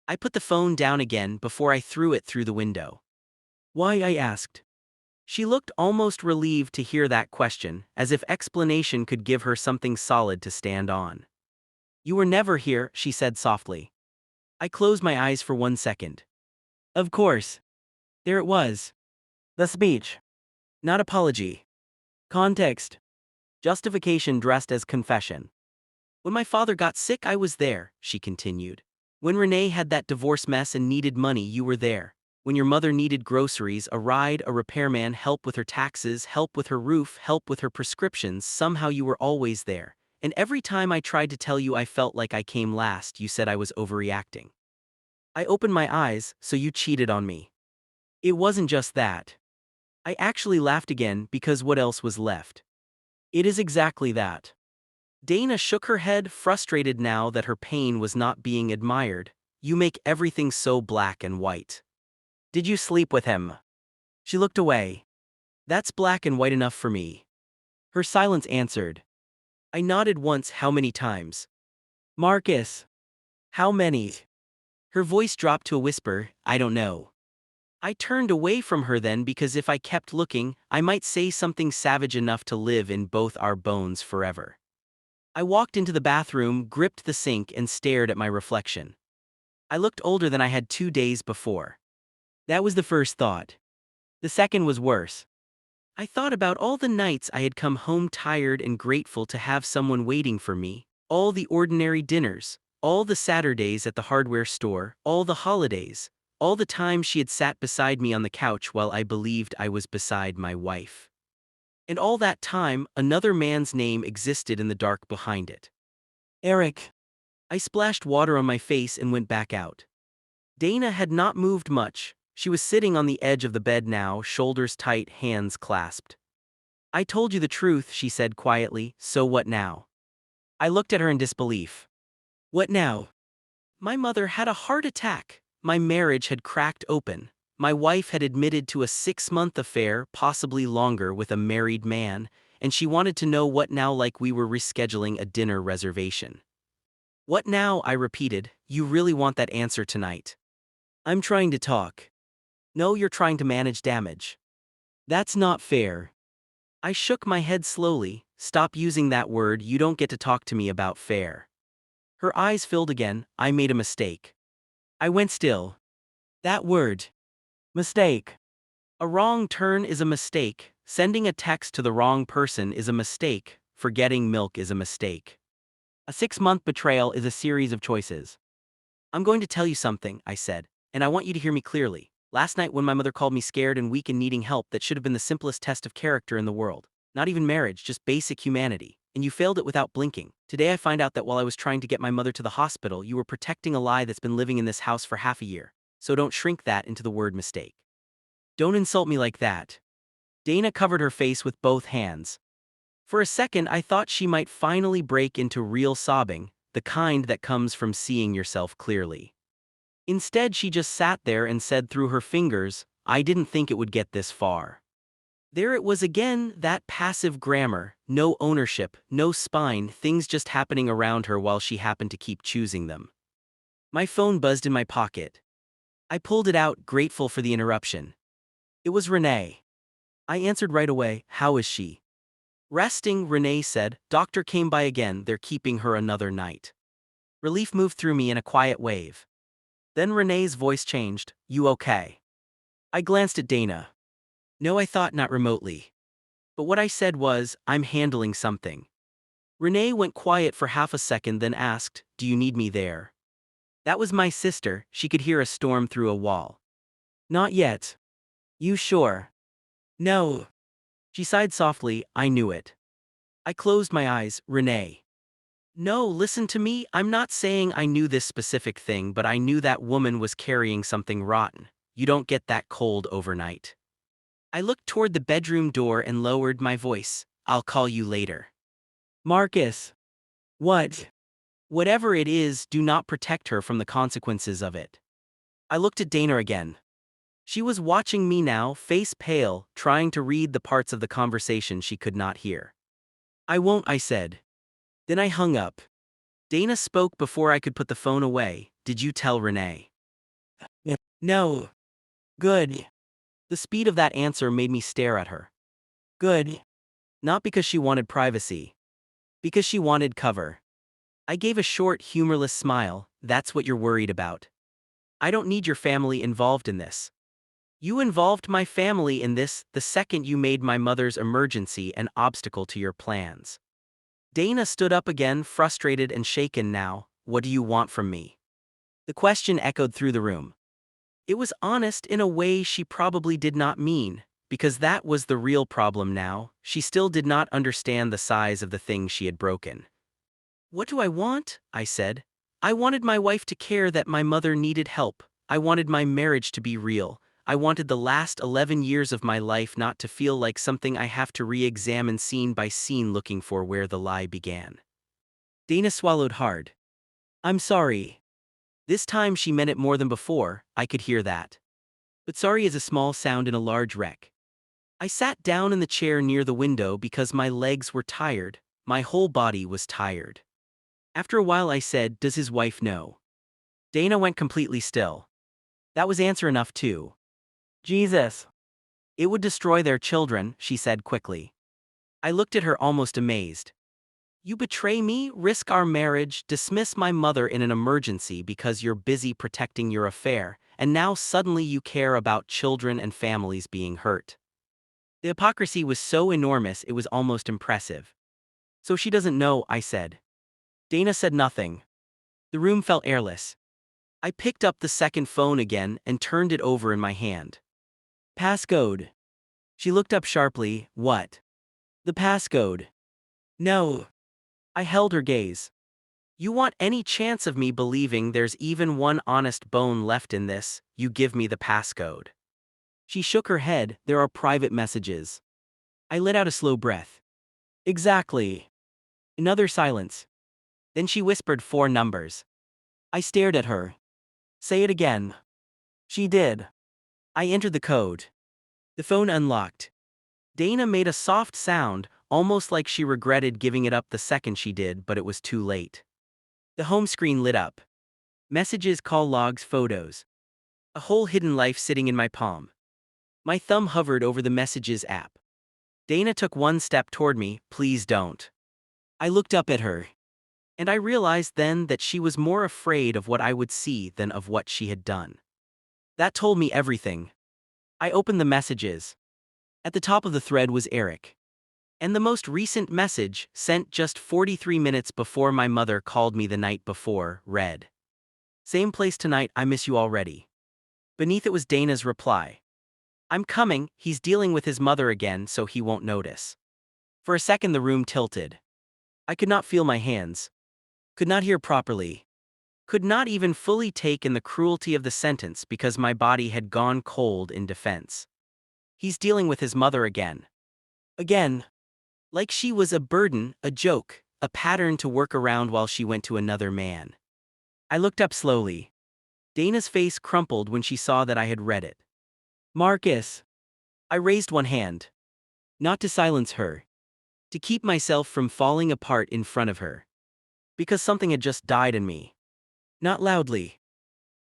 I put the phone down again before I threw it through the window. Why, I asked. She looked almost relieved to hear that question, as if explanation could give her something solid to stand on. You were never here, she said softly. I closed my eyes for 1 second. Of course. There it was. The speech. Not apology. Context. Justification dressed as confession. When my father got sick, I was there, she continued. When Renee had that divorce mess and needed money, you were there. When your mother needed groceries, a ride, a repairman, help with her taxes, help with her roof, help with her prescriptions, somehow you were always there. And every time I tried to tell you I felt like I came last, you said I was overreacting. I opened my eyes, so you cheated on me. It wasn't just that. I actually laughed again because what else was left? It is exactly that. Dana shook her head, frustrated now that her pain was not being admired. You make everything so black and white. Did you sleep with him? She looked away. That's black and white enough for me. Her silence answered. I nodded once. How many times? Marcus. How many? Her voice dropped to a whisper, I don't know. I turned away from her then because if I kept looking, I might say something savage enough to live in both our bones forever. I walked into the bathroom, gripped the sink, and stared at my reflection. I looked older than I had 2 days before. That was the first thought. The second was worse. I thought about all the nights I had come home tired and grateful to have someone waiting for me, all the ordinary dinners, all the Saturdays at the hardware store, all the holidays, all the time she had sat beside me on the couch while I believed I was beside my wife. And all that time, another man's name existed in the dark behind it. Eric. I splashed water on my face and went back out. Dana had not moved much. She was sitting on the edge of the bed now, shoulders tight, hands clasped. I told you the truth, she said quietly, so what now? I looked at her in disbelief. What now? My mother had a heart attack. My marriage had cracked open. My wife had admitted to a 6-month affair, possibly longer, with a married man, and she wanted to know what now, like we were rescheduling a dinner reservation. What now? I repeated. You really want that answer tonight? I'm trying to talk. No, you're trying to manage damage. That's not fair. I shook my head slowly. Stop using that word. You don't get to talk to me about fair. Her eyes filled again. I made a mistake. I went still. That word. Mistake. A wrong turn is a mistake. Sending a text to the wrong person is a mistake. Forgetting milk is a mistake. A 6-month betrayal is a series of choices. I'm going to tell you something, I said, and I want you to hear me clearly. Last night when my mother called me scared and weak and needing help, that should have been the simplest test of character in the world. Not even marriage, just basic humanity. And you failed it without blinking. Today I find out that while I was trying to get my mother to the hospital, you were protecting a lie that's been living in this house for half a year. So don't shrink that into the word mistake. Don't insult me like that. Dana covered her face with both hands. For a second I thought she might finally break into real sobbing, the kind that comes from seeing yourself clearly. Instead, she just sat there and said through her fingers, I didn't think it would get this far. There it was again, that passive grammar, no ownership, no spine, things just happening around her while she happened to keep choosing them. My phone buzzed in my pocket. I pulled it out, grateful for the interruption. It was Renee. I answered right away, how is she? Resting, Renee said. Doctor came by again, they're keeping her another night. Relief moved through me in a quiet wave. Then Renee's voice changed, you okay? I glanced at Dana. No, I thought, not remotely. But what I said was, I'm handling something. Renee went quiet for half a second, then asked, do you need me there? That was my sister. She could hear a storm through a wall. Not yet. You sure? No. She sighed softly, I knew it. I closed my eyes. Renee. No, listen to me, I'm not saying I knew this specific thing, but I knew that woman was carrying something rotten. You don't get that cold overnight. I looked toward the bedroom door and lowered my voice. I'll call you later. Marcus. What? Whatever it is, do not protect her from the consequences of it. I looked at Dana again. She was watching me now, face pale, trying to read the parts of the conversation she could not hear. I won't, I said. Then I hung up. Dana spoke before I could put the phone away. Did you tell Renee? No. Good. The speed of that answer made me stare at her. Good. Not because she wanted privacy. Because she wanted cover. I gave a short, humorless smile. That's what you're worried about. I don't need your family involved in this. You involved my family in this the second you made my mother's emergency an obstacle to your plans. Dana stood up again, frustrated and shaken now. What do you want from me? The question echoed through the room. It was honest in a way she probably did not mean, because that was the real problem now. She still did not understand the size of the thing she had broken. What do I want? I said. I wanted my wife to care that my mother needed help. I wanted my marriage to be real. I wanted the last 11 years of my life not to feel like something I have to re-examine scene by scene looking for where the lie began. Dana swallowed hard. I'm sorry. This time she meant it more than before, I could hear that. But sorry is a small sound in a large wreck. I sat down in the chair near the window because my legs were tired, my whole body was tired. After a while I said, does his wife know? Dana went completely still. That was answer enough too. Jesus. It would destroy their children, she said quickly. I looked at her almost amazed. You betray me, risk our marriage, dismiss my mother in an emergency because you're busy protecting your affair, and now suddenly you care about children and families being hurt. The hypocrisy was so enormous it was almost impressive. So she doesn't know, I said. Dana said nothing. The room felt airless. I picked up the second phone again and turned it over in my hand. Passcode. She looked up sharply. What? The passcode. No. I held her gaze. You want any chance of me believing there's even one honest bone left in this, you give me the passcode. She shook her head. There are private messages. I let out a slow breath. Exactly. Another silence. Then she whispered 4 numbers. I stared at her. Say it again. She did. I entered the code. The phone unlocked. Dana made a soft sound, almost like she regretted giving it up the second she did, but it was too late. The home screen lit up. Messages, call logs, photos. A whole hidden life sitting in my palm. My thumb hovered over the Messages app. Dana took one step toward me. Please don't. I looked up at her. And I realized then that she was more afraid of what I would see than of what she had done. That told me everything. I opened the messages. At the top of the thread was Eric. And the most recent message, sent just 43 minutes before my mother called me the night before, read, same place tonight, I miss you already. Beneath it was Dana's reply. I'm coming, he's dealing with his mother again so he won't notice. For a second the room tilted. I could not feel my hands. Could not hear properly. Could not even fully take in the cruelty of the sentence because my body had gone cold in defense. He's dealing with his mother again. Again. Like she was a burden, a joke, a pattern to work around while she went to another man. I looked up slowly. Dana's face crumpled when she saw that I had read it. Marcus. I raised one hand. Not to silence her. To keep myself from falling apart in front of her. Because something had just died in me. Not loudly.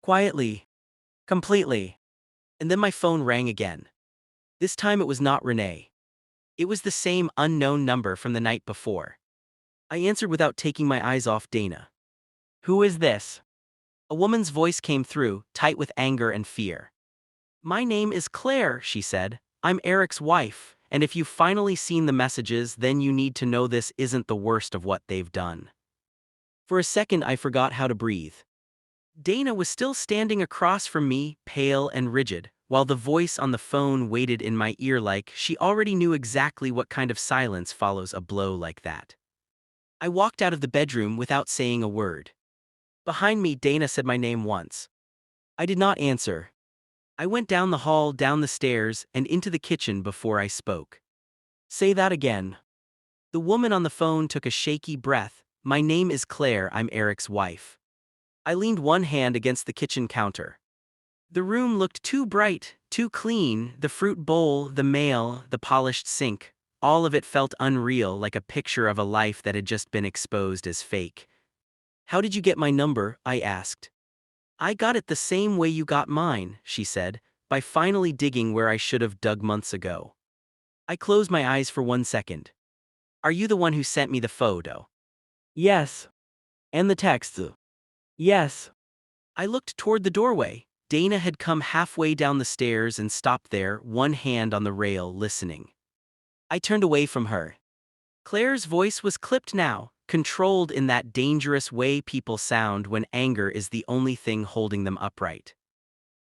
Quietly. Completely. And then my phone rang again. This time it was not Renee. It was the same unknown number from the night before. I answered without taking my eyes off Dana. Who is this? A woman's voice came through, tight with anger and fear. My name is Claire, she said. I'm Eric's wife, and if you've finally seen the messages, then you need to know this isn't the worst of what they've done. For a second I forgot how to breathe. Dana was still standing across from me, pale and rigid, while the voice on the phone waited in my ear like she already knew exactly what kind of silence follows a blow like that. I walked out of the bedroom without saying a word. Behind me, Dana said my name once. I did not answer. I went down the hall, down the stairs, and into the kitchen before I spoke. Say that again. The woman on the phone took a shaky breath. My name is Claire, I'm Eric's wife. I leaned one hand against the kitchen counter. The room looked too bright, too clean, the fruit bowl, the mail, the polished sink. All of it felt unreal, like a picture of a life that had just been exposed as fake. How did you get my number? I asked. I got it the same way you got mine, she said, by finally digging where I should have dug months ago. I closed my eyes for 1 second. Are you the one who sent me the photo? Yes. And the text? Yes. I looked toward the doorway. Dana had come halfway down the stairs and stopped there, one hand on the rail, listening. I turned away from her. Claire's voice was clipped now, controlled in that dangerous way people sound when anger is the only thing holding them upright.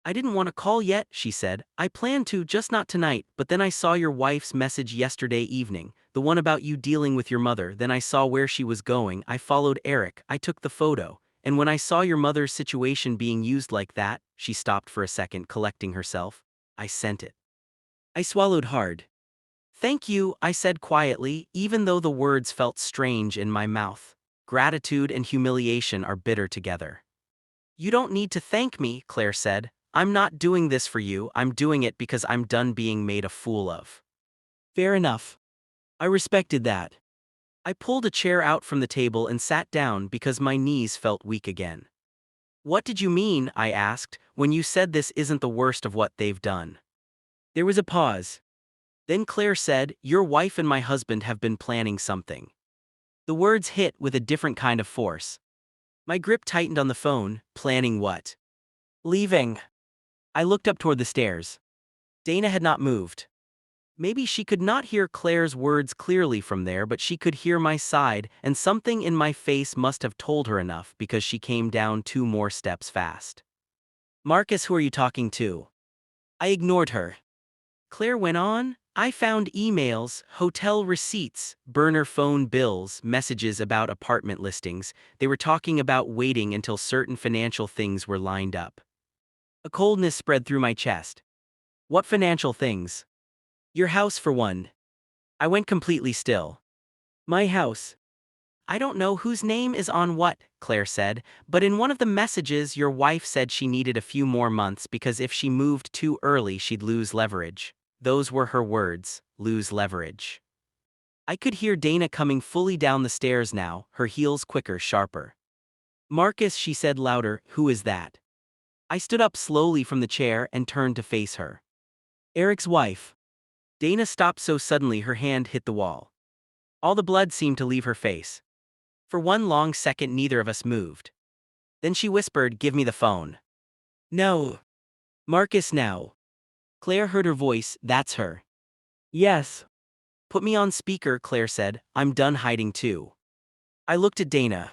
I didn't want to call yet, she said. I planned to, just not tonight, but then I saw your wife's message yesterday evening, the one about you dealing with your mother. Then I saw where she was going. I followed Eric. I took the photo. And when I saw your mother's situation being used like that, she stopped for a second, collecting herself. I sent it. I swallowed hard. Thank you, I said quietly, even though the words felt strange in my mouth. Gratitude and humiliation are bitter together. You don't need to thank me, Claire said. I'm not doing this for you, I'm doing it because I'm done being made a fool of. Fair enough. I respected that. I pulled a chair out from the table and sat down because my knees felt weak again. What did you mean, I asked, when you said this isn't the worst of what they've done? There was a pause. Then Claire said, your wife and my husband have been planning something. The words hit with a different kind of force. My grip tightened on the phone. Planning what? Leaving. I looked up toward the stairs. Dana had not moved. Maybe she could not hear Claire's words clearly from there, but she could hear my side, and something in my face must have told her enough because she came down 2 more steps fast. Marcus, who are you talking to? I ignored her. Claire went on. I found emails, hotel receipts, burner phone bills, messages about apartment listings. They were talking about waiting until certain financial things were lined up. A coldness spread through my chest. What financial things? Your house, for one. I went completely still. My house. I don't know whose name is on what, Claire said, but in one of the messages your wife said she needed a few more months because if she moved too early she'd lose leverage. Those were her words, lose leverage. I could hear Dana coming fully down the stairs now, her heels quicker, sharper. Marcus, she said louder, who is that? I stood up slowly from the chair and turned to face her. Eric's wife. Dana stopped so suddenly her hand hit the wall. All the blood seemed to leave her face. For one long second neither of us moved. Then she whispered, give me the phone. No. Marcus, now. Claire heard her voice, that's her. Yes. Put me on speaker, Claire said, I'm done hiding too. I looked at Dana.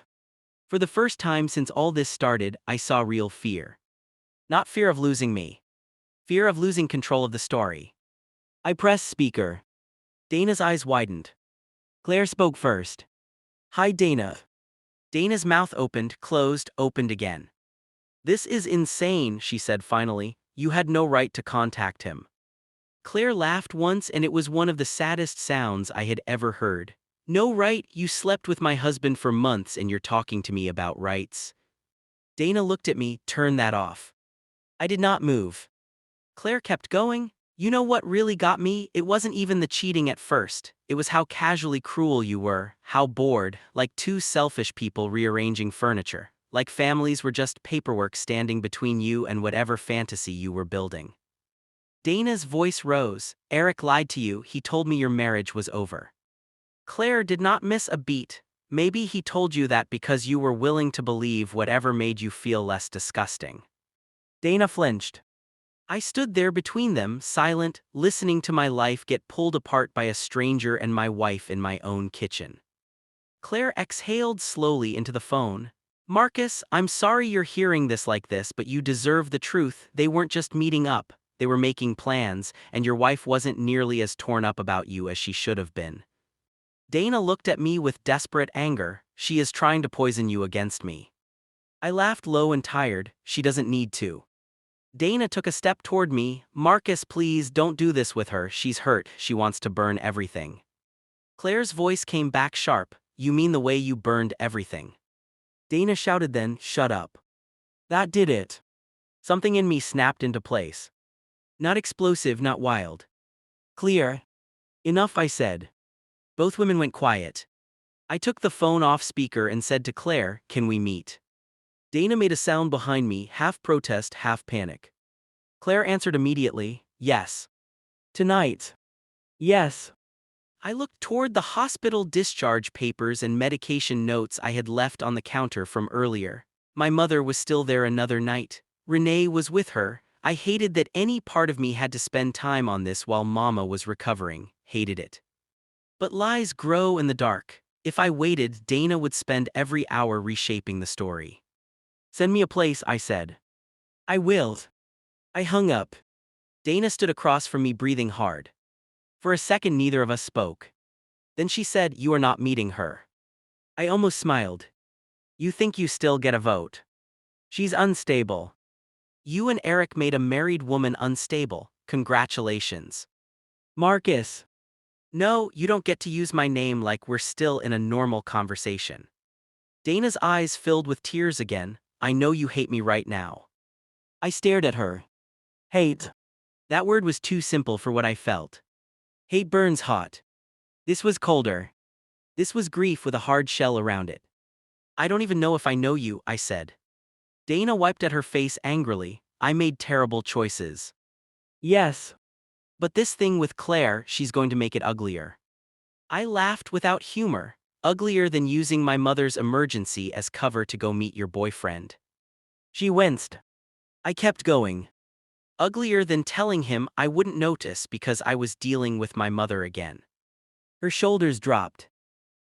For the first time since all this started, I saw real fear. Not fear of losing me. Fear of losing control of the story. I pressed speaker. Dana's eyes widened. Claire spoke first. Hi, Dana. Dana's mouth opened, closed, opened again. This is insane, she said finally. You had no right to contact him. Claire laughed once and it was one of the saddest sounds I had ever heard. No right, you slept with my husband for months and you're talking to me about rights. Dana looked at me, turn that off. I did not move. Claire kept going. You know what really got me? It wasn't even the cheating at first. It was how casually cruel you were, how bored, like 2 selfish people rearranging furniture, like families were just paperwork standing between you and whatever fantasy you were building. Dana's voice rose. Eric lied to you, he told me your marriage was over. Claire did not miss a beat. Maybe he told you that because you were willing to believe whatever made you feel less disgusting. Dana flinched. I stood there between them, silent, listening to my life get pulled apart by a stranger and my wife in my own kitchen. Claire exhaled slowly into the phone. Marcus, I'm sorry you're hearing this like this, but you deserve the truth. They weren't just meeting up, they were making plans, and your wife wasn't nearly as torn up about you as she should have been. Dana looked at me with desperate anger. She is trying to poison you against me. I laughed low and tired. She doesn't need to. Dana took a step toward me. Marcus, please don't do this with her. She's hurt. She wants to burn everything. Claire's voice came back sharp. You mean the way you burned everything? Dana shouted then, shut up. That did it. Something in me snapped into place. Not explosive, not wild. Clear. Enough, I said. Both women went quiet. I took the phone off speaker and said to Claire, can we meet? Dana made a sound behind me, half protest, half panic. Claire answered immediately, yes. Tonight. Yes. I looked toward the hospital discharge papers and medication notes I had left on the counter from earlier. My mother was still there another night. Renee was with her. I hated that any part of me had to spend time on this while Mama was recovering. Hated it. But lies grow in the dark. If I waited, Dana would spend every hour reshaping the story. Send me a place, I said. I will. I hung up. Dana stood across from me breathing hard. For a second neither of us spoke. Then she said, you are not meeting her. I almost smiled. You think you still get a vote? She's unstable. You and Eric made a married woman unstable. Congratulations. Marcus. No, you don't get to use my name like we're still in a normal conversation. Dana's eyes filled with tears again. I know you hate me right now. I stared at her. Hate. That word was too simple for what I felt. Hate burns hot. This was colder. This was grief with a hard shell around it. I don't even know if I know you, I said. Dana wiped at her face angrily. I made terrible choices. Yes. But this thing with Claire, she's going to make it uglier. I laughed without humor. Uglier than using my mother's emergency as cover to go meet your boyfriend. She winced. I kept going. Uglier than telling him I wouldn't notice because I was dealing with my mother again. Her shoulders dropped.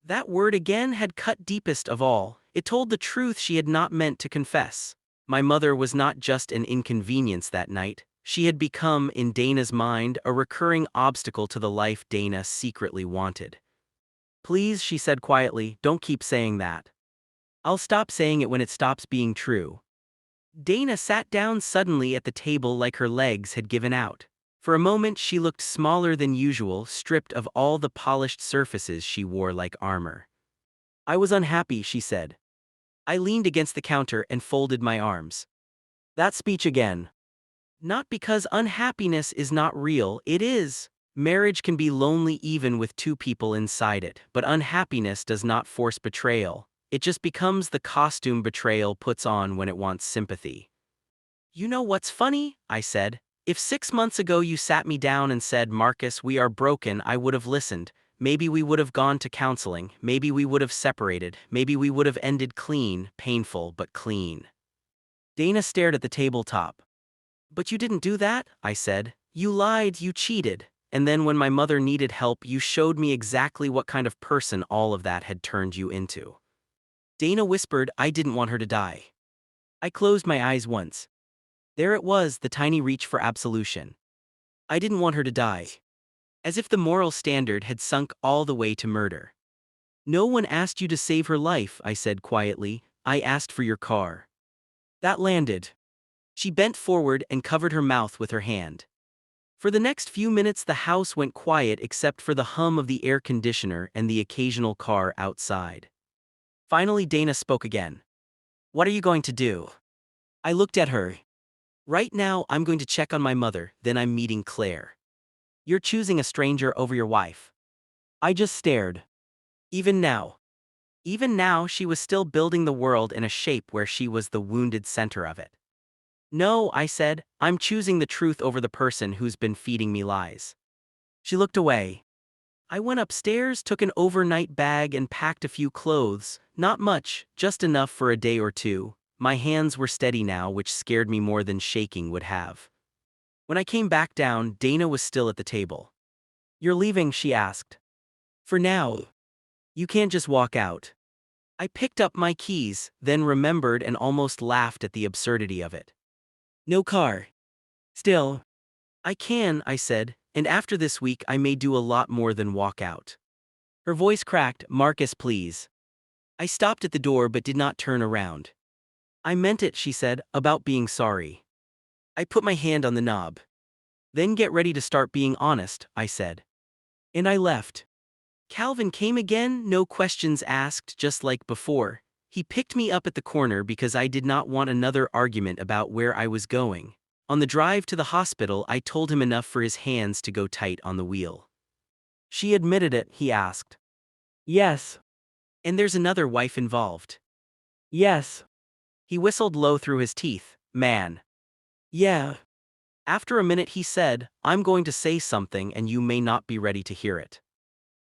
That word again had cut deepest of all. It told the truth she had not meant to confess. My mother was not just an inconvenience that night. She had become, in Dana's mind, a recurring obstacle to the life Dana secretly wanted. Please, she said quietly, don't keep saying that. I'll stop saying it when it stops being true. Dana sat down suddenly at the table like her legs had given out. For a moment she looked smaller than usual, stripped of all the polished surfaces she wore like armor. I was unhappy, she said. I leaned against the counter and folded my arms. That speech again. Not because unhappiness is not real, it is. Marriage can be lonely even with two people inside it, but unhappiness does not force betrayal. It just becomes the costume betrayal puts on when it wants sympathy. You know what's funny? I said. If 6 months ago you sat me down and said, Marcus, we are broken, I would have listened. Maybe we would have gone to counseling, maybe we would have separated, maybe we would have ended clean, painful but clean. Dana stared at the tabletop. But you didn't do that, I said. You lied, you cheated. And then when my mother needed help, you showed me exactly what kind of person all of that had turned you into. Dana whispered I didn't want her to die. I closed my eyes once. There it was, the tiny reach for absolution. I didn't want her to die. As if the moral standard had sunk all the way to murder. No one asked you to save her life, I said quietly. I asked for your car. That landed. She bent forward and covered her mouth with her hand. For the next few minutes the house went quiet except for the hum of the air conditioner and the occasional car outside. Finally Dana spoke again. What are you going to do? I looked at her. Right now I'm going to check on my mother, then I'm meeting Claire. You're choosing a stranger over your wife. I just stared. Even now she was still building the world in a shape where she was the wounded center of it. No, I said, I'm choosing the truth over the person who's been feeding me lies. She looked away. I went upstairs, took an overnight bag and packed a few clothes, not much, just enough for a day or two. My hands were steady now, which scared me more than shaking would have. When I came back down, Dana was still at the table. You're leaving, she asked. For now. You can't just walk out. I picked up my keys, then remembered and almost laughed at the absurdity of it. No car. Still. I can, I said, and after this week I may do a lot more than walk out. Her voice cracked, Marcus, please. I stopped at the door but did not turn around. I meant it, she said, about being sorry. I put my hand on the knob. Then get ready to start being honest, I said. And I left. Calvin came again, no questions asked, just like before. He picked me up at the corner because I did not want another argument about where I was going. On the drive to the hospital, I told him enough for his hands to go tight on the wheel. She admitted it, he asked. Yes. And there's another wife involved. Yes. He whistled low through his teeth. Man. Yeah. After a minute he said, I'm going to say something and you may not be ready to hear it.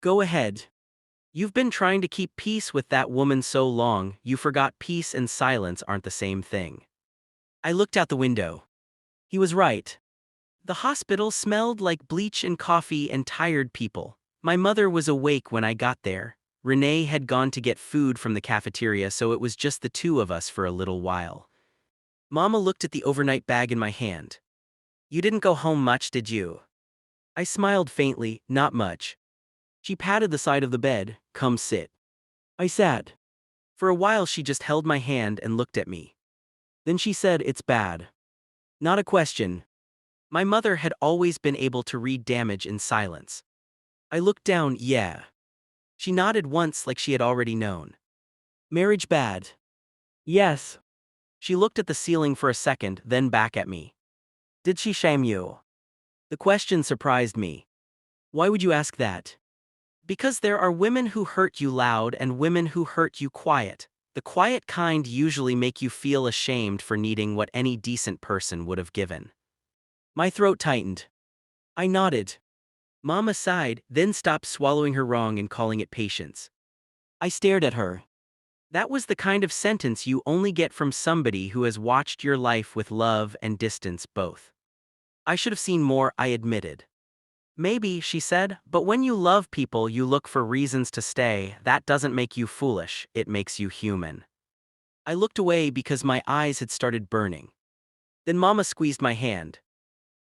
Go ahead. You've been trying to keep peace with that woman so long, you forgot peace and silence aren't the same thing. I looked out the window. He was right. The hospital smelled like bleach and coffee and tired people. My mother was awake when I got there. Renee had gone to get food from the cafeteria, so it was just the two of us for a little while. Mama looked at the overnight bag in my hand. You didn't go home much, did you? I smiled faintly, not much. She patted the side of the bed, come sit. I sat. For a while she just held my hand and looked at me. Then she said, it's bad. Not a question. My mother had always been able to read damage in silence. I looked down, yeah. She nodded once like she had already known. Marriage bad. Yes. She looked at the ceiling for a second, then back at me. Did she shame you? The question surprised me. Why would you ask that? Because there are women who hurt you loud and women who hurt you quiet. The quiet kind usually make you feel ashamed for needing what any decent person would have given. My throat tightened. I nodded. Mama sighed, then stopped swallowing her wrong and calling it patience. I stared at her. That was the kind of sentence you only get from somebody who has watched your life with love and distance both. I should have seen more, I admitted. Maybe, she said, but when you love people you look for reasons to stay. That doesn't make you foolish, it makes you human. I looked away because my eyes had started burning. Then Mama squeezed my hand.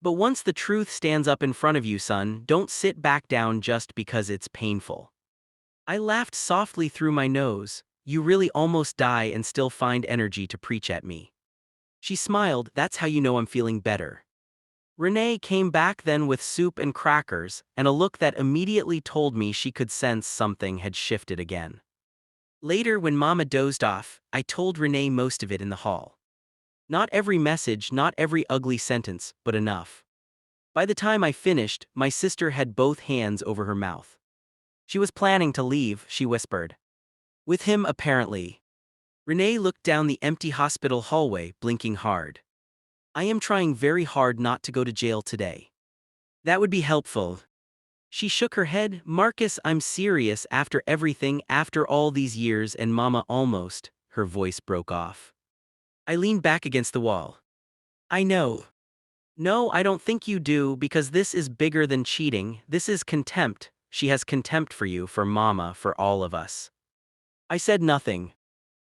But once the truth stands up in front of you, son, don't sit back down just because it's painful. I laughed softly through my nose. You really almost die and still find energy to preach at me. She smiled. That's how you know I'm feeling better. Renee came back then with soup and crackers, and a look that immediately told me she could sense something had shifted again. Later, when Mama dozed off, I told Renee most of it in the hall. Not every message, not every ugly sentence, but enough. By the time I finished, my sister had both hands over her mouth. She was planning to leave, she whispered. With him, apparently. Renee looked down the empty hospital hallway, blinking hard. I am trying very hard not to go to jail today. That would be helpful. She shook her head. Marcus, I'm serious after everything, after all these years. And Mama almost, her voice broke off. I leaned back against the wall. I know. No, I don't think you do, because this is bigger than cheating. This is contempt. She has contempt for you, for Mama, for all of us. I said nothing.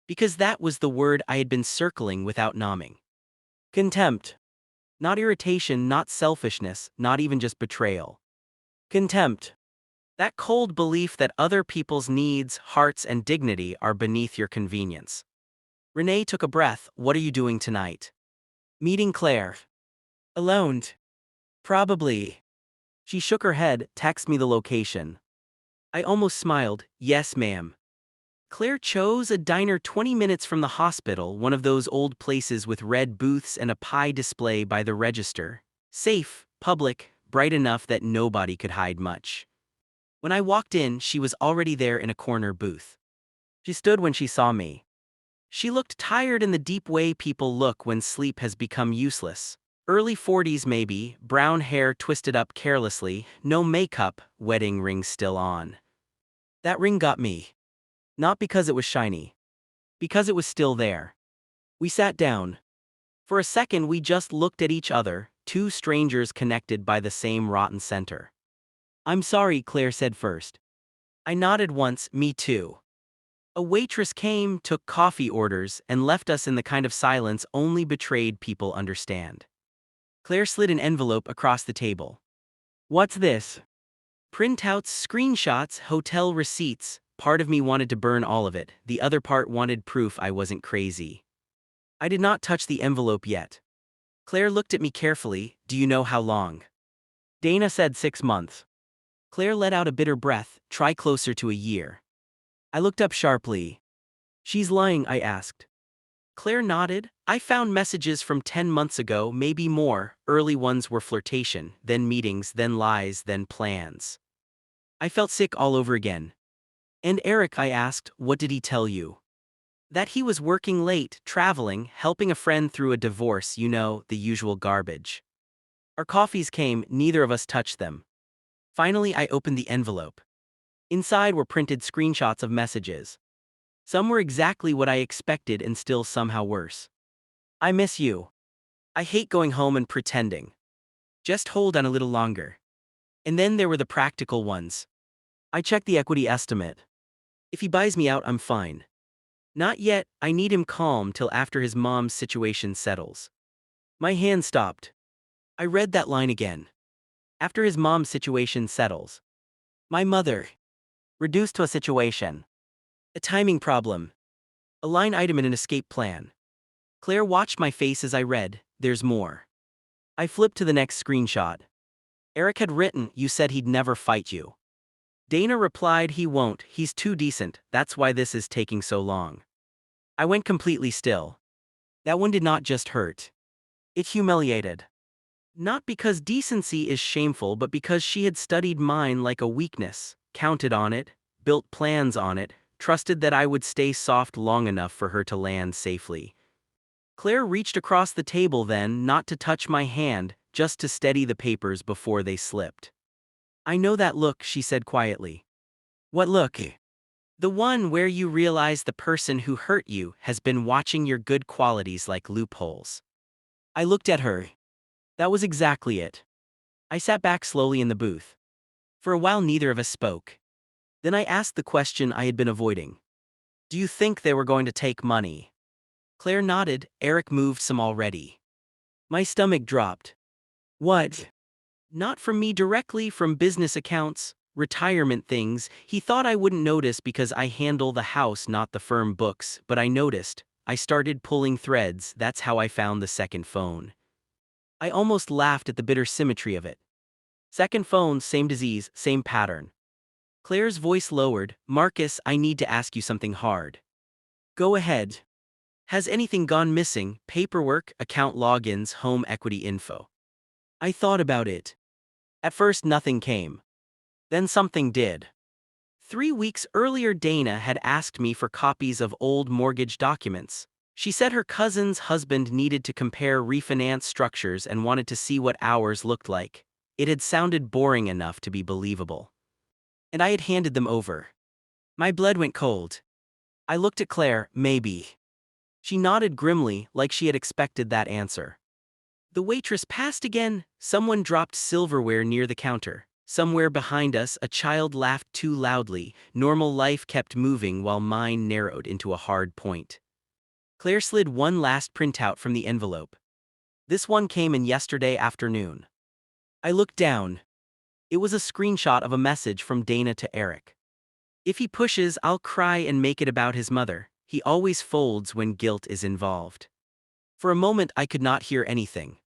Because that was the word I had been circling without nomming. Contempt. Not irritation, not selfishness, not even just betrayal. Contempt. That cold belief that other people's needs, hearts, and dignity are beneath your convenience. Renee took a breath. What are you doing tonight? Meeting Claire. Alone. Probably. She shook her head. Text me the location. I almost smiled. Yes, ma'am. Claire chose a diner 20 minutes from the hospital, one of those old places with red booths and a pie display by the register. Safe, public, bright enough that nobody could hide much. When I walked in, she was already there in a corner booth. She stood when she saw me. She looked tired in the deep way people look when sleep has become useless. Early 40s maybe, brown hair twisted up carelessly, no makeup, wedding ring still on. That ring got me. Not because it was shiny. Because it was still there. We sat down. For a second we just looked at each other, two strangers connected by the same rotten center. I'm sorry, Claire said first. I nodded once, me too. A waitress came, took coffee orders, and left us in the kind of silence only betrayed people understand. Claire slid an envelope across the table. What's this? Printouts, screenshots, hotel receipts. Part of me wanted to burn all of it, the other part wanted proof I wasn't crazy. I did not touch the envelope yet. Claire looked at me carefully. Do you know how long? Dana said 6 months. Claire let out a bitter breath. Try closer to a year. I looked up sharply. She's lying, I asked. Claire nodded. I found messages from 10 months ago, maybe more. Early ones were flirtation, then meetings, then lies, then plans. I felt sick all over again. And Eric, I asked, what did he tell you? That he was working late, traveling, helping a friend through a divorce, you know, the usual garbage. Our coffees came, neither of us touched them. Finally, I opened the envelope. Inside were printed screenshots of messages. Some were exactly what I expected and still somehow worse. I miss you. I hate going home and pretending. Just hold on a little longer. And then there were the practical ones. I checked the equity estimate. If he buys me out, I'm fine. Not yet, I need him calm till after his mom's situation settles. My hand stopped. I read that line again. After his mom's situation settles. My mother. Reduced to a situation. A timing problem. A line item in an escape plan. Claire watched my face as I read, there's more. I flipped to the next screenshot. Eric had written, you said he'd never fight you. Dana replied, he won't, he's too decent, that's why this is taking so long. I went completely still. That one did not just hurt. It humiliated. Not because decency is shameful, but because she had studied mine like a weakness, counted on it, built plans on it, trusted that I would stay soft long enough for her to land safely. Claire reached across the table then, not to touch my hand, just to steady the papers before they slipped. "I know that look," she said quietly. "What look?" "The one where you realize the person who hurt you has been watching your good qualities like loopholes." I looked at her. That was exactly it. I sat back slowly in the booth. For a while neither of us spoke. Then I asked the question I had been avoiding. "Do you think they were going to take money?" Claire nodded. "Eric moved some already." My stomach dropped. "What?" "Not from me directly, from business accounts, retirement things. He thought I wouldn't notice because I handle the house, not the firm books, but I noticed. I started pulling threads. That's how I found the second phone." I almost laughed at the bitter symmetry of it. Second phone, same disease, same pattern. Claire's voice lowered. "Marcus, I need to ask you something hard." "Go ahead." "Has anything gone missing? Paperwork, account logins, home equity info?" I thought about it. At first nothing came. Then something did. 3 weeks earlier Dana had asked me for copies of old mortgage documents. She said her cousin's husband needed to compare refinance structures and wanted to see what ours looked like. It had sounded boring enough to be believable. And I had handed them over. My blood went cold. I looked at Claire. "Maybe." She nodded grimly, like she had expected that answer. The waitress passed again. Someone dropped silverware near the counter. Somewhere behind us, a child laughed too loudly. Normal life kept moving while mine narrowed into a hard point. Claire slid one last printout from the envelope. "This one came in yesterday afternoon." I looked down. It was a screenshot of a message from Dana to Eric. "If he pushes, I'll cry and make it about his mother. He always folds when guilt is involved." For a moment I could not hear anything.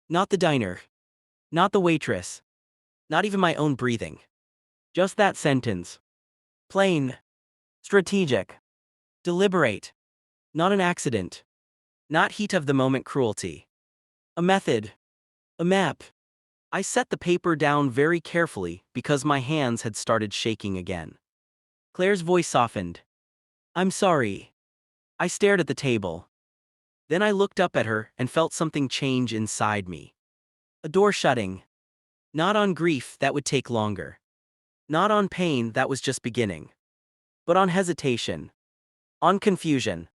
Not the diner. Not the waitress. Not even my own breathing. Just that sentence. Plain. Strategic. Deliberate. Not an accident. Not heat-of-the-moment cruelty. A method. A map. I set the paper down very carefully because my hands had started shaking again. Claire's voice softened. "I'm sorry." I stared at the table. Then I looked up at her and felt something change inside me. A door shutting. Not on grief, that would take longer. Not on pain, that was just beginning. But on hesitation. On confusion.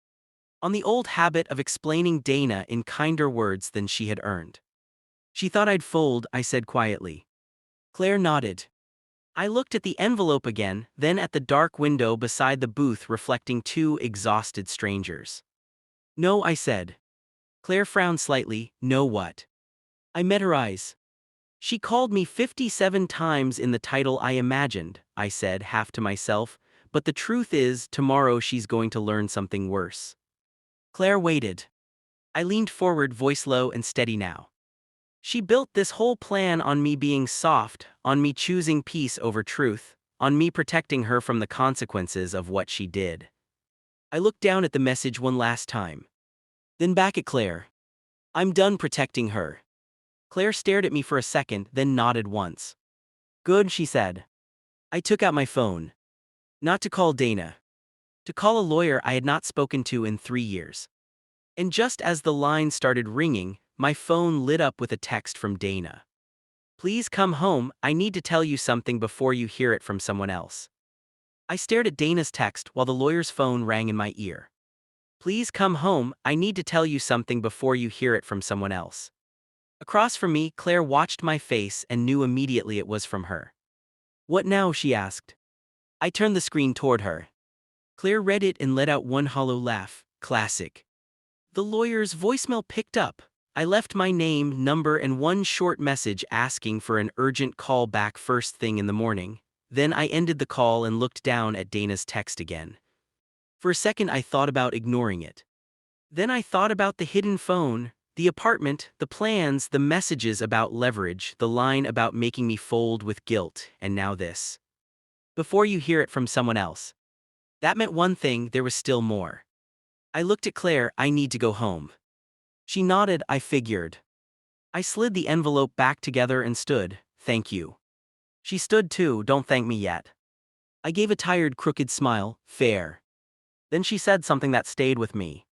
On the old habit of explaining Dana in kinder words than she had earned. "She thought I'd fold," I said quietly. Claire nodded. I looked at the envelope again, then at the dark window beside the booth reflecting two exhausted strangers. "No," I said. Claire frowned slightly. "No what?" I met her eyes. "She called me 57 times in the title I imagined," I said, half to myself, "but the truth is, tomorrow she's going to learn something worse." Claire waited. I leaned forward, voice low and steady now. "She built this whole plan on me being soft, on me choosing peace over truth, on me protecting her from the consequences of what she did." I looked down at the message one last time. Then back at Claire. "I'm done protecting her." Claire stared at me for a second, then nodded once. "Good," she said. I took out my phone. Not to call Dana. To call a lawyer I had not spoken to in 3 years. And just as the line started ringing, my phone lit up with a text from Dana. "Please come home, I need to tell you something before you hear it from someone else." I stared at Dana's text while the lawyer's phone rang in my ear. "Please come home, I need to tell you something before you hear it from someone else." Across from me, Claire watched my face and knew immediately it was from her. "What now?" she asked. I turned the screen toward her. Claire read it and let out one hollow laugh. Classic. The lawyer's voicemail picked up. I left my name, number, and one short message asking for an urgent call back first thing in the morning. Then I ended the call and looked down at Dana's text again. For a second I thought about ignoring it. Then I thought about the hidden phone, the apartment, the plans, the messages about leverage, the line about making me fold with guilt, and now this. Before you hear it from someone else. That meant one thing, there was still more. I looked at Claire. I need to go home. She nodded. I figured. I slid the envelope back together and stood. Thank you. She stood too. Don't thank me yet. I gave a tired, crooked smile. Fair. Then she said something that stayed with me.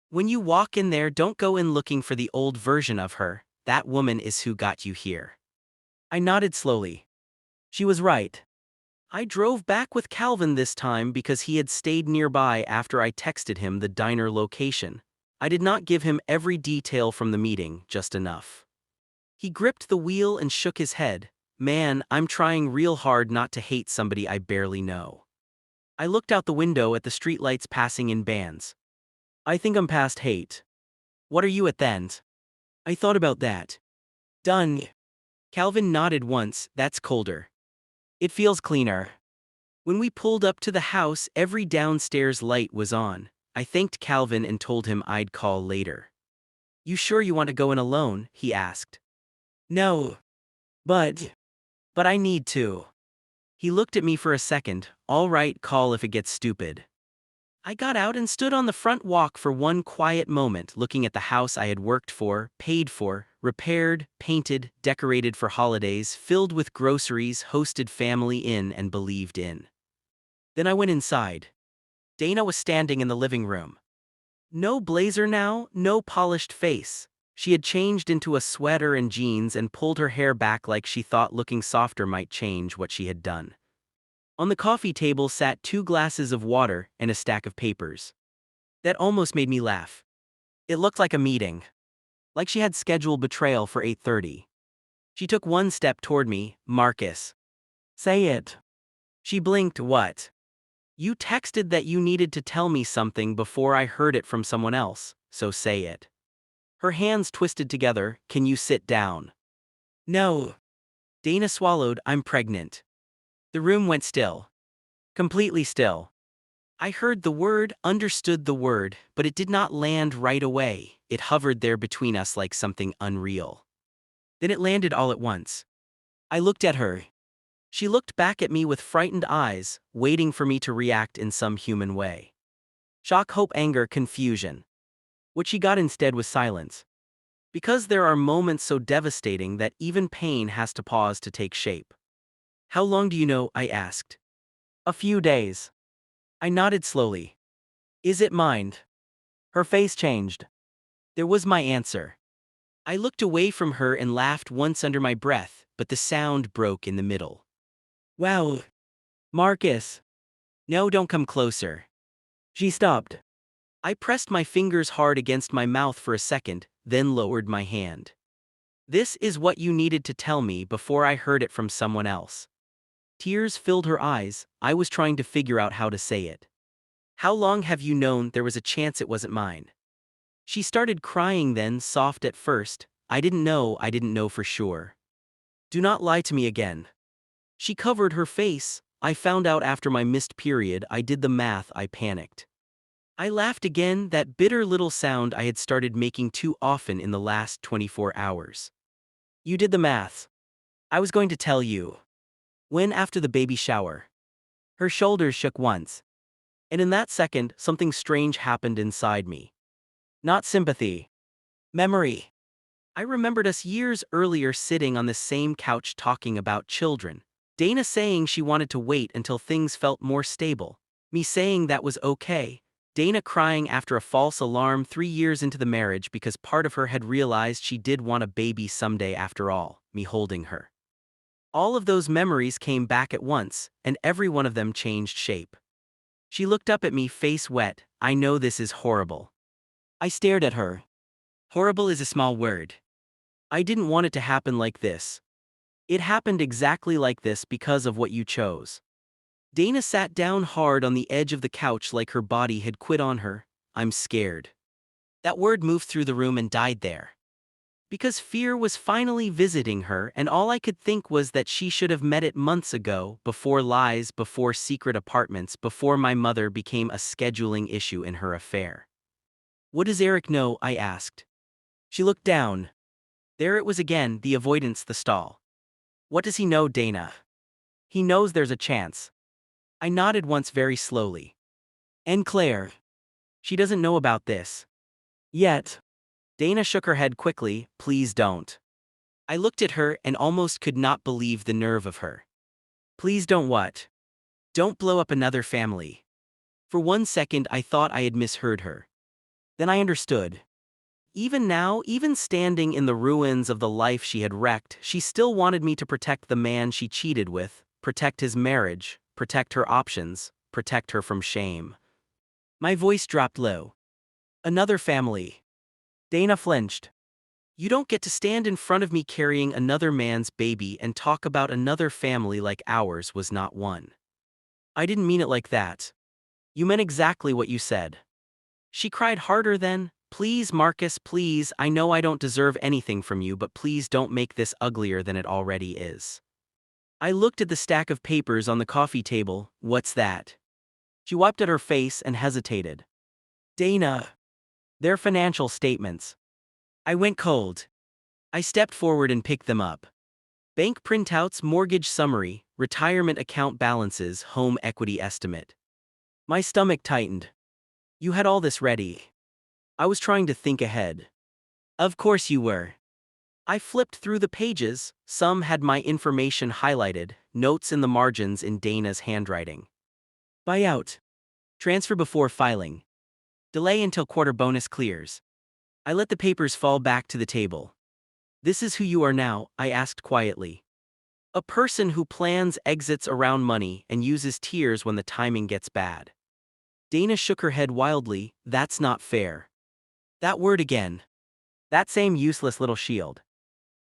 When you walk in there, don't go in looking for the old version of her. That woman is who got you here. I nodded slowly. She was right. I drove back with Calvin this time because he had stayed nearby after I texted him the diner location. I did not give him every detail from the meeting, just enough. He gripped the wheel and shook his head. Man, I'm trying real hard not to hate somebody I barely know. I looked out the window at the streetlights passing in bands. I think I'm past hate. What are you at then? I thought about that. Done. Calvin nodded once. That's colder. It feels cleaner. When we pulled up to the house, every downstairs light was on. I thanked Calvin and told him I'd call later. You sure you want to go in alone? He asked. No. But I need to. He looked at me for a second. All right, call if it gets stupid. I got out and stood on the front walk for one quiet moment, looking at the house I had worked for, paid for, repaired, painted, decorated for holidays, filled with groceries, hosted family in and believed in. Then I went inside. Dana was standing in the living room. No blazer now, no polished face. She had changed into a sweater and jeans and pulled her hair back like she thought looking softer might change what she had done. On the coffee table sat 2 glasses of water and a stack of papers. That almost made me laugh. It looked like a meeting. Like she had scheduled betrayal for 8:30. She took one step toward me. Marcus. Say it. She blinked. What? You texted that you needed to tell me something before I heard it from someone else, so say it. Her hands twisted together. Can you sit down? No. Dana swallowed. I'm pregnant. The room went still. Completely still. I heard the word, understood the word, but it did not land right away. It hovered there between us like something unreal. Then it landed all at once. I looked at her. She looked back at me with frightened eyes, waiting for me to react in some human way. Shock, hope, anger, confusion. What she got instead was silence. Because there are moments so devastating that even pain has to pause to take shape. How long do you know? I asked. A few days. I nodded slowly. Is it mine? Her face changed. There was my answer. I looked away from her and laughed once under my breath, but the sound broke in the middle. Wow. Marcus. No, don't come closer. She stopped. I pressed my fingers hard against my mouth for a second, then lowered my hand. This is what you needed to tell me before I heard it from someone else. Tears filled her eyes. I was trying to figure out how to say it. How long have you known there was a chance it wasn't mine? She started crying then, soft at first. I didn't know for sure. Do not lie to me again. She covered her face. I found out after my missed period. I did the math. I panicked. I laughed again, that bitter little sound I had started making too often in the last 24 hours. You did the math. I was going to tell you. When after the baby shower? Her shoulders shook once. And in that second, something strange happened inside me. Not sympathy. Memory. I remembered us years earlier sitting on the same couch talking about children. Dana saying she wanted to wait until things felt more stable. Me saying that was okay. Dana crying after a false alarm 3 years into the marriage because part of her had realized she did want a baby someday after all. Me holding her. All of those memories came back at once, and every one of them changed shape. She looked up at me, face wet. I know this is horrible. I stared at her. Horrible is a small word. I didn't want it to happen like this. It happened exactly like this because of what you chose. Dana sat down hard on the edge of the couch like her body had quit on her. I'm scared. That word moved through the room and died there. Because fear was finally visiting her, and all I could think was that she should have met it months ago, before lies, before secret apartments, before my mother became a scheduling issue in her affair. What does Eric know? I asked. She looked down. There it was again, the avoidance, the stall. What does he know, Dana? He knows there's a chance. I nodded once very slowly. And Claire? She doesn't know about this. Yet. Dana shook her head quickly. Please don't. I looked at her and almost could not believe the nerve of her. Please don't what? Don't blow up another family. For 1 second I thought I had misheard her. Then I understood. Even now, even standing in the ruins of the life she had wrecked, she still wanted me to protect the man she cheated with, protect his marriage, protect her options, protect her from shame. My voice dropped low. Another family. Dana flinched. You don't get to stand in front of me carrying another man's baby and talk about another family like ours was not one. I didn't mean it like that. You meant exactly what you said. She cried harder then. Please, Marcus, please, I know I don't deserve anything from you, but please don't make this uglier than it already is. I looked at the stack of papers on the coffee table. What's that? She wiped at her face and hesitated. Dana. They're financial statements. I went cold. I stepped forward and picked them up. Bank printouts, mortgage summary, retirement account balances, home equity estimate. My stomach tightened. You had all this ready. I was trying to think ahead. Of course you were. I flipped through the pages. Some had my information highlighted, notes in the margins in Dana's handwriting. Buyout. Transfer before filing. Delay until quarter bonus clears. I let the papers fall back to the table. This is who you are now, I asked quietly. A person who plans exits around money and uses tears when the timing gets bad. Dana shook her head wildly. That's not fair. That word again. That same useless little shield.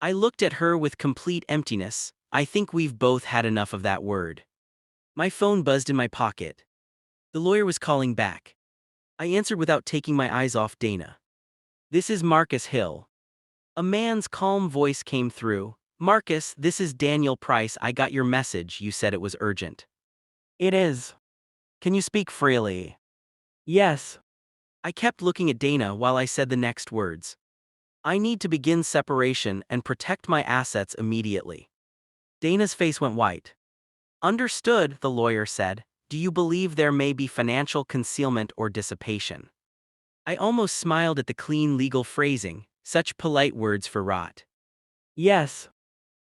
I looked at her with complete emptiness. I think we've both had enough of that word. My phone buzzed in my pocket. The lawyer was calling back. I answered without taking my eyes off Dana. This is Marcus Hill. A man's calm voice came through. Marcus, this is Daniel Price. I got your message. You said it was urgent. It is. Can you speak freely? Yes. I kept looking at Dana while I said the next words. I need to begin separation and protect my assets immediately. Dana's face went white. Understood, the lawyer said. Do you believe there may be financial concealment or dissipation? I almost smiled at the clean legal phrasing, such polite words for rot. Yes.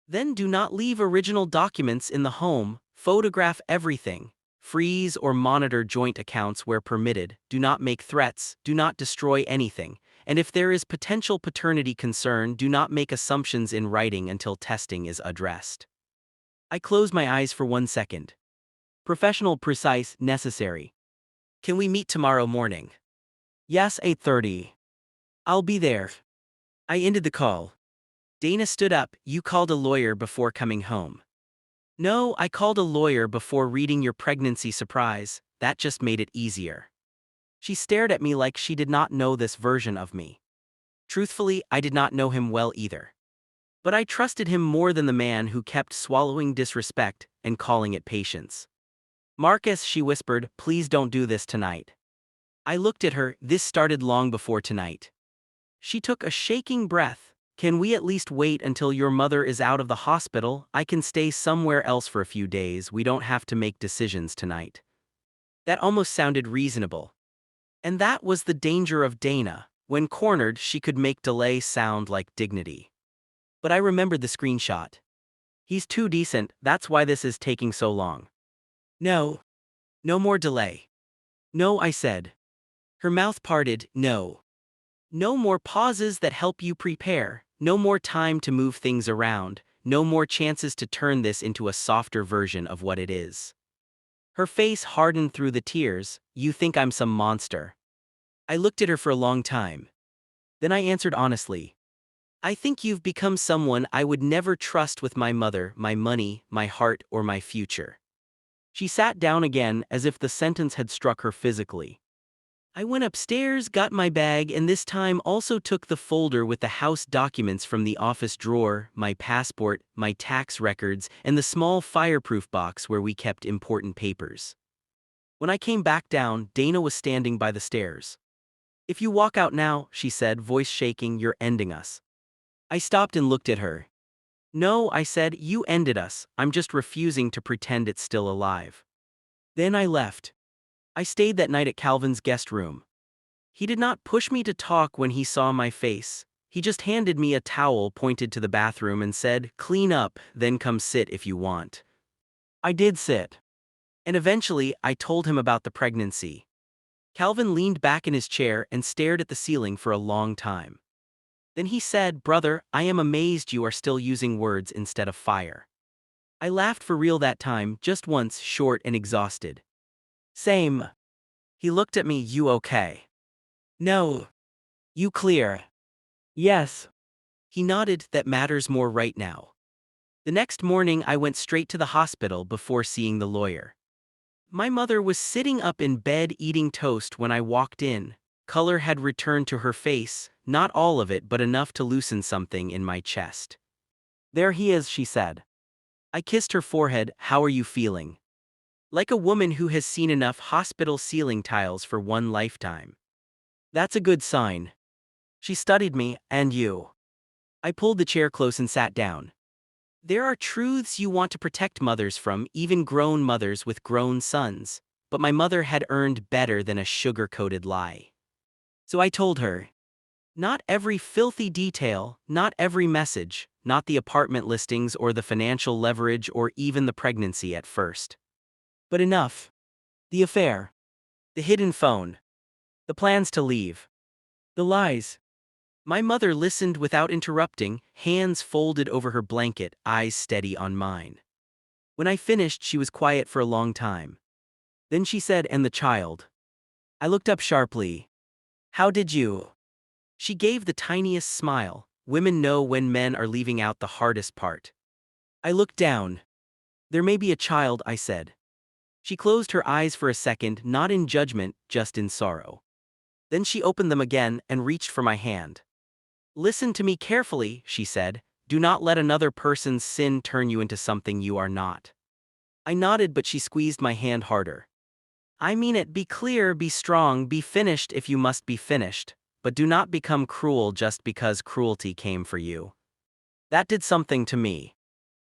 Then do not leave original documents in the home, photograph everything. Freeze or monitor joint accounts where permitted, do not make threats, do not destroy anything, and if there is potential paternity concern, do not make assumptions in writing until testing is addressed. I closed my eyes for 1 second. Professional, precise, necessary. Can we meet tomorrow morning? Yes, 8:30. I'll be there. I ended the call. Dana stood up. You called a lawyer before coming home. No, I called a lawyer before reading your pregnancy surprise. That just made it easier. She stared at me like she did not know this version of me. Truthfully, I did not know him well either. But I trusted him more than the man who kept swallowing disrespect and calling it patience. Marcus, she whispered, please don't do this tonight. I looked at her. This started long before tonight. She took a shaking breath. Can we at least wait until your mother is out of the hospital? I can stay somewhere else for a few days. We don't have to make decisions tonight. That almost sounded reasonable. And that was the danger of Dana. When cornered, she could make delay sound like dignity. But I remembered the screenshot. He's too decent, that's why this is taking so long. No. No more delay. No, I said. Her mouth parted. No. No more pauses that help you prepare. No more time to move things around. No more chances to turn this into a softer version of what it is. Her face hardened through the tears. You think I'm some monster. I looked at her for a long time. Then I answered honestly. I think you've become someone I would never trust with my mother, my money, my heart, or my future. She sat down again as if the sentence had struck her physically. I went upstairs, got my bag, and this time also took the folder with the house documents from the office drawer, my passport, my tax records, and the small fireproof box where we kept important papers. When I came back down, Dana was standing by the stairs. If you walk out now, she said, voice shaking, you're ending us. I stopped and looked at her. No, I said, you ended us. I'm just refusing to pretend it's still alive. Then I left. I stayed that night at Calvin's guest room. He did not push me to talk when he saw my face. He just handed me a towel, pointed to the bathroom, and said, "Clean up, then come sit if you want." I did sit. And eventually, I told him about the pregnancy. Calvin leaned back in his chair and stared at the ceiling for a long time. Then he said, "Brother, I am amazed you are still using words instead of fire." I laughed for real that time, just once, short and exhausted. "Same." He looked at me. "You okay?" "No." "You clear?" "Yes." He nodded. "That matters more right now." The next morning I went straight to the hospital before seeing the lawyer. My mother was sitting up in bed eating toast when I walked in. Color had returned to her face, not all of it but enough to loosen something in my chest. "There he is," she said. I kissed her forehead. "How are you feeling?" Like a woman who has seen enough hospital ceiling tiles for one lifetime. "That's a good sign." She studied me. "And you?" I pulled the chair close and sat down. "There are truths you want to protect mothers from, even grown mothers with grown sons. But my mother had earned better than a sugar-coated lie. So I told her. Not every filthy detail, not every message, not the apartment listings or the financial leverage or even the pregnancy at first. But enough. The affair. The hidden phone. The plans to leave. The lies. My mother listened without interrupting, hands folded over her blanket, eyes steady on mine. When I finished, she was quiet for a long time. Then she said, "And the child?" I looked up sharply. "How did you?" She gave the tiniest smile. Women know when men are leaving out the hardest part. I looked down. "There may be a child," I said. She closed her eyes for a second, not in judgment, just in sorrow. Then she opened them again and reached for my hand. "Listen to me carefully," she said. "Do not let another person's sin turn you into something you are not." I nodded, but she squeezed my hand harder. "I mean it. Be clear, be strong, be finished if you must be finished, but do not become cruel just because cruelty came for you." That did something to me.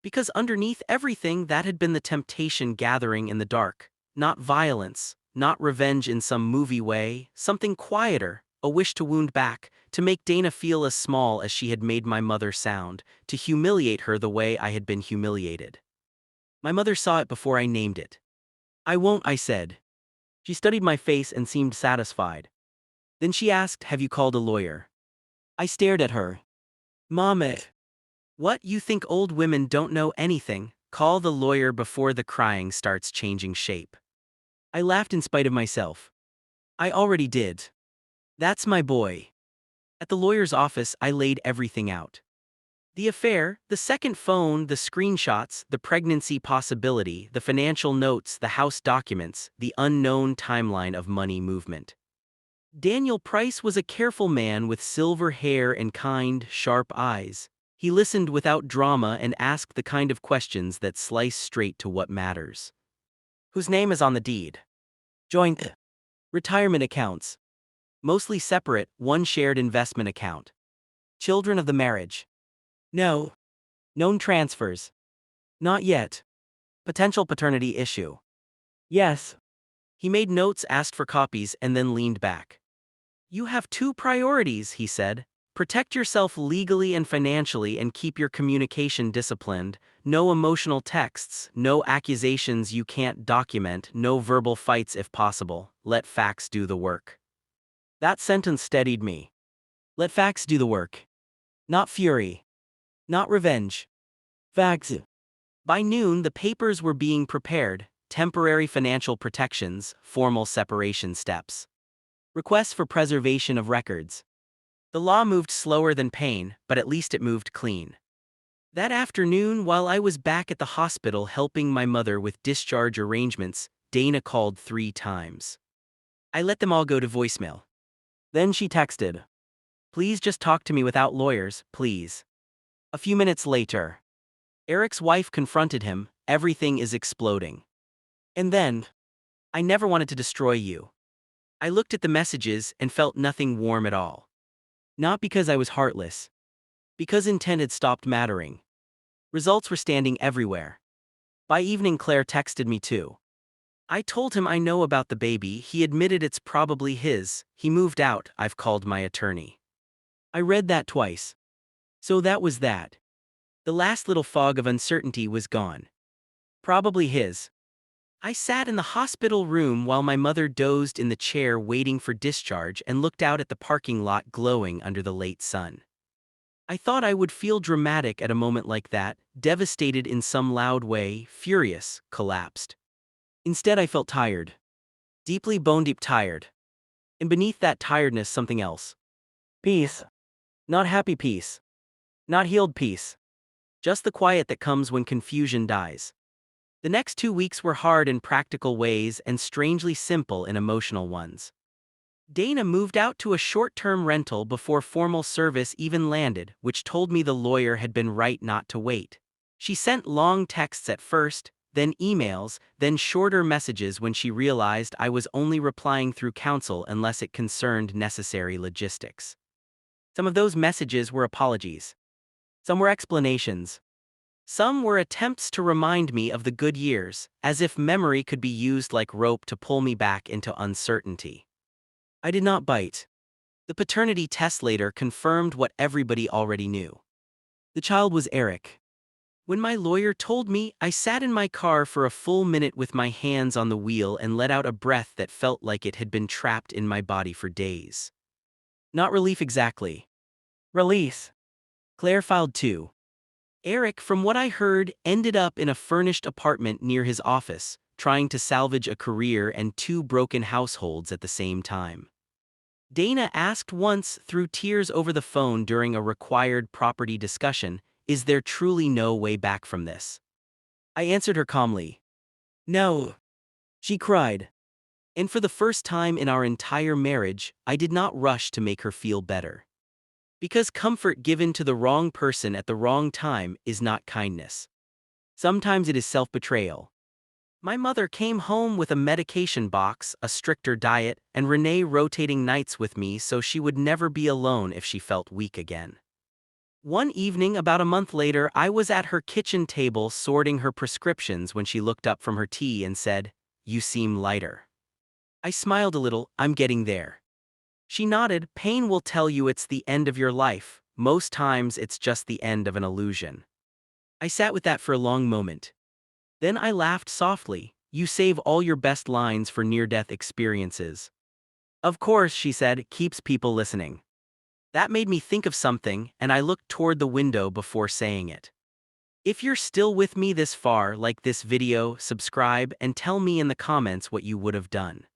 Because underneath everything that had been the temptation gathering in the dark. Not violence, not revenge in some movie way, something quieter, a wish to wound back, to make Dana feel as small as she had made my mother sound, to humiliate her the way I had been humiliated. My mother saw it before I named it. "I won't," I said. She studied my face and seemed satisfied. Then she asked, "Have you called a lawyer?" I stared at her. "Mama." "What, you think old women don't know anything? Call the lawyer before the crying starts changing shape." I laughed in spite of myself. "I already did. That's my boy." At the lawyer's office, I laid everything out. The affair, the second phone, the screenshots, the pregnancy possibility, the financial notes, the house documents, the unknown timeline of money movement. Daniel Price was a careful man with silver hair and kind, sharp eyes. He listened without drama and asked the kind of questions that slice straight to what matters. Whose name is on the deed? Joint. Retirement accounts. Mostly separate, one shared investment account. Children of the marriage? No. Known transfers? Not yet. Potential paternity issue? Yes. He made notes, asked for copies, and then leaned back. "You have two priorities," he said. "Protect yourself legally and financially and keep your communication disciplined. No emotional texts, no accusations you can't document, no verbal fights if possible. Let facts do the work." That sentence steadied me. Let facts do the work. Not fury. Not revenge. Facts. By noon, the papers were being prepared. Temporary financial protections, formal separation steps. Requests for preservation of records. The law moved slower than pain, but at least it moved clean. That afternoon, while I was back at the hospital helping my mother with discharge arrangements, Dana called 3 times. I let them all go to voicemail. Then she texted, "Please just talk to me without lawyers, please." A few minutes later, Eric's wife confronted him. "Everything is exploding." And then, "I never wanted to destroy you." I looked at the messages and felt nothing warm at all. Not because I was heartless. Because intent had stopped mattering. Results were standing everywhere. By evening, Claire texted me too. I told him I know about the baby. He admitted it's probably his. He moved out. I've called my attorney. I read that twice. So that was that. The last little fog of uncertainty was gone. Probably his. I sat in the hospital room while my mother dozed in the chair waiting for discharge and looked out at the parking lot glowing under the late sun. I thought I would feel dramatic at a moment like that, devastated in some loud way, furious, collapsed. Instead, I felt tired. Deeply bone-deep tired. And beneath that tiredness, something else. Peace. Not happy peace. Not healed peace. Just the quiet that comes when confusion dies. The next 2 weeks were hard in practical ways and strangely simple in emotional ones. Dana moved out to a short-term rental before formal service even landed, which told me the lawyer had been right not to wait. She sent long texts at first, then emails, then shorter messages when she realized I was only replying through counsel unless it concerned necessary logistics. Some of those messages were apologies. Some were explanations. Some were attempts to remind me of the good years, as if memory could be used like rope to pull me back into uncertainty. I did not bite. The paternity test later confirmed what everybody already knew. The child was Eric. When my lawyer told me, I sat in my car for a full minute with my hands on the wheel and let out a breath that felt like it had been trapped in my body for days. Not relief exactly. Release. Claire filed too. Eric, from what I heard, ended up in a furnished apartment near his office, trying to salvage a career and 2 broken households at the same time. Dana asked once through tears over the phone during a required property discussion, "Is there truly no way back from this?" I answered her calmly. "No." She cried. And for the first time in our entire marriage, I did not rush to make her feel better. Because comfort given to the wrong person at the wrong time is not kindness. Sometimes it is self-betrayal. My mother came home with a medication box, a stricter diet, and Renee rotating nights with me so she would never be alone if she felt weak again. One evening about a month later, I was at her kitchen table sorting her prescriptions when she looked up from her tea and said, "You seem lighter." I smiled a little. "I'm getting there." She nodded. "Pain will tell you it's the end of your life. Most times it's just the end of an illusion." I sat with that for a long moment. Then I laughed softly. "You save all your best lines for near-death experiences." "Of course," she said, "keeps people listening." That made me think of something, and I looked toward the window before saying it. If you're still with me this far, like this video, subscribe, and tell me in the comments what you would have done.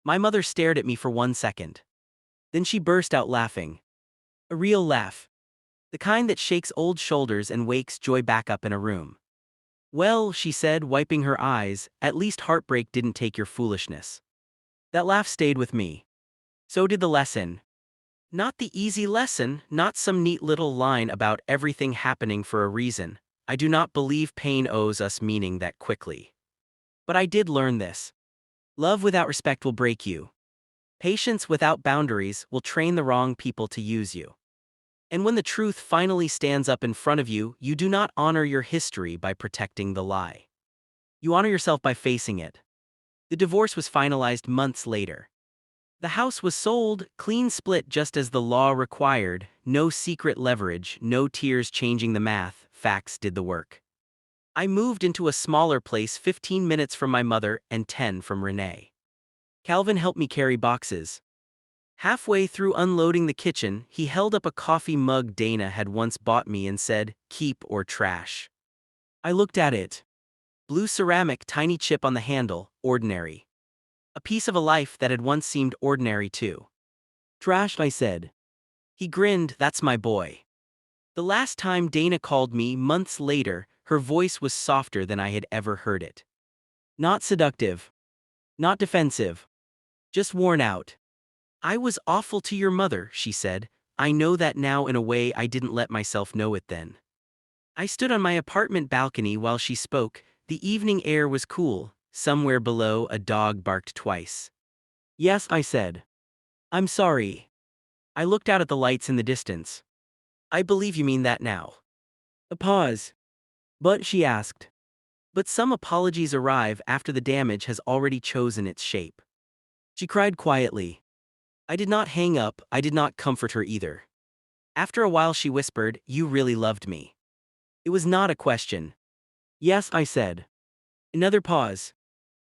My mother stared at me for 1 second. Then she burst out laughing. A real laugh. The kind that shakes old shoulders and wakes joy back up in a room. "Well," she said, wiping her eyes, "at least heartbreak didn't take your foolishness." That laugh stayed with me. So did the lesson. Not the easy lesson, not some neat little line about everything happening for a reason. I do not believe pain owes us meaning that quickly. But I did learn this. Love without respect will break you. Patience without boundaries will train the wrong people to use you. And when the truth finally stands up in front of you, you do not honor your history by protecting the lie. You honor yourself by facing it. The divorce was finalized months later. The house was sold, clean split just as the law required, no secret leverage, no tears changing the math, facts did the work. I moved into a smaller place 15 minutes from my mother and 10 from Renee. Calvin helped me carry boxes. Halfway through unloading the kitchen, he held up a coffee mug Dana had once bought me and said, "Keep or trash." I looked at it. Blue ceramic, tiny chip on the handle, ordinary. A piece of a life that had once seemed ordinary too. "Trash," I said. He grinned. "That's my boy." The last time Dana called me, months later, her voice was softer than I had ever heard it. Not seductive. Not defensive. Just worn out. "I was awful to your mother," she said. "I know that now in a way I didn't let myself know it then." I stood on my apartment balcony while she spoke. The evening air was cool. Somewhere below, a dog barked twice. "Yes," I said. "I'm sorry." I looked out at the lights in the distance. "I believe you mean that now." A pause. "But," she asked. But some apologies arrive after the damage has already chosen its shape. She cried quietly. I did not hang up, I did not comfort her either. After a while she whispered, "You really loved me." It was not a question. "Yes," I said. Another pause.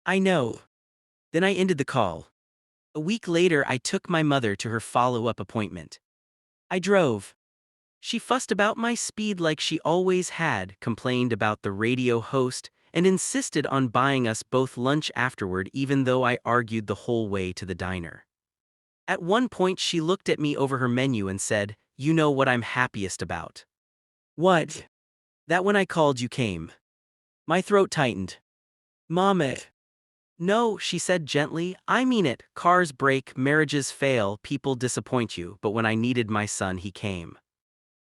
"I know." Then I ended the call. A week later I took my mother to her follow-up appointment. I drove. She fussed about my speed like she always had, complained about the radio host, and insisted on buying us both lunch afterward even though I argued the whole way to the diner. At one point she looked at me over her menu and said, "You know what I'm happiest about." "What?" "That when I called you came." My throat tightened. "Mama." "No," she said gently, "I mean it. Cars break, marriages fail, people disappoint you, but when I needed my son he came."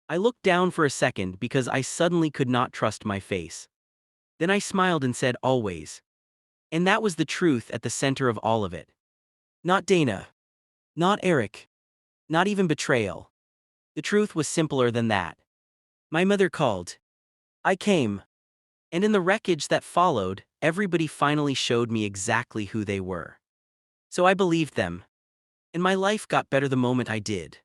I looked down for a second because I suddenly could not trust my face. Then I smiled and said, "Always." And that was the truth at the center of all of it. Not Dana. Not Eric. Not even betrayal. The truth was simpler than that. My mother called. I came. And in the wreckage that followed, everybody finally showed me exactly who they were. So I believed them. And my life got better the moment I did.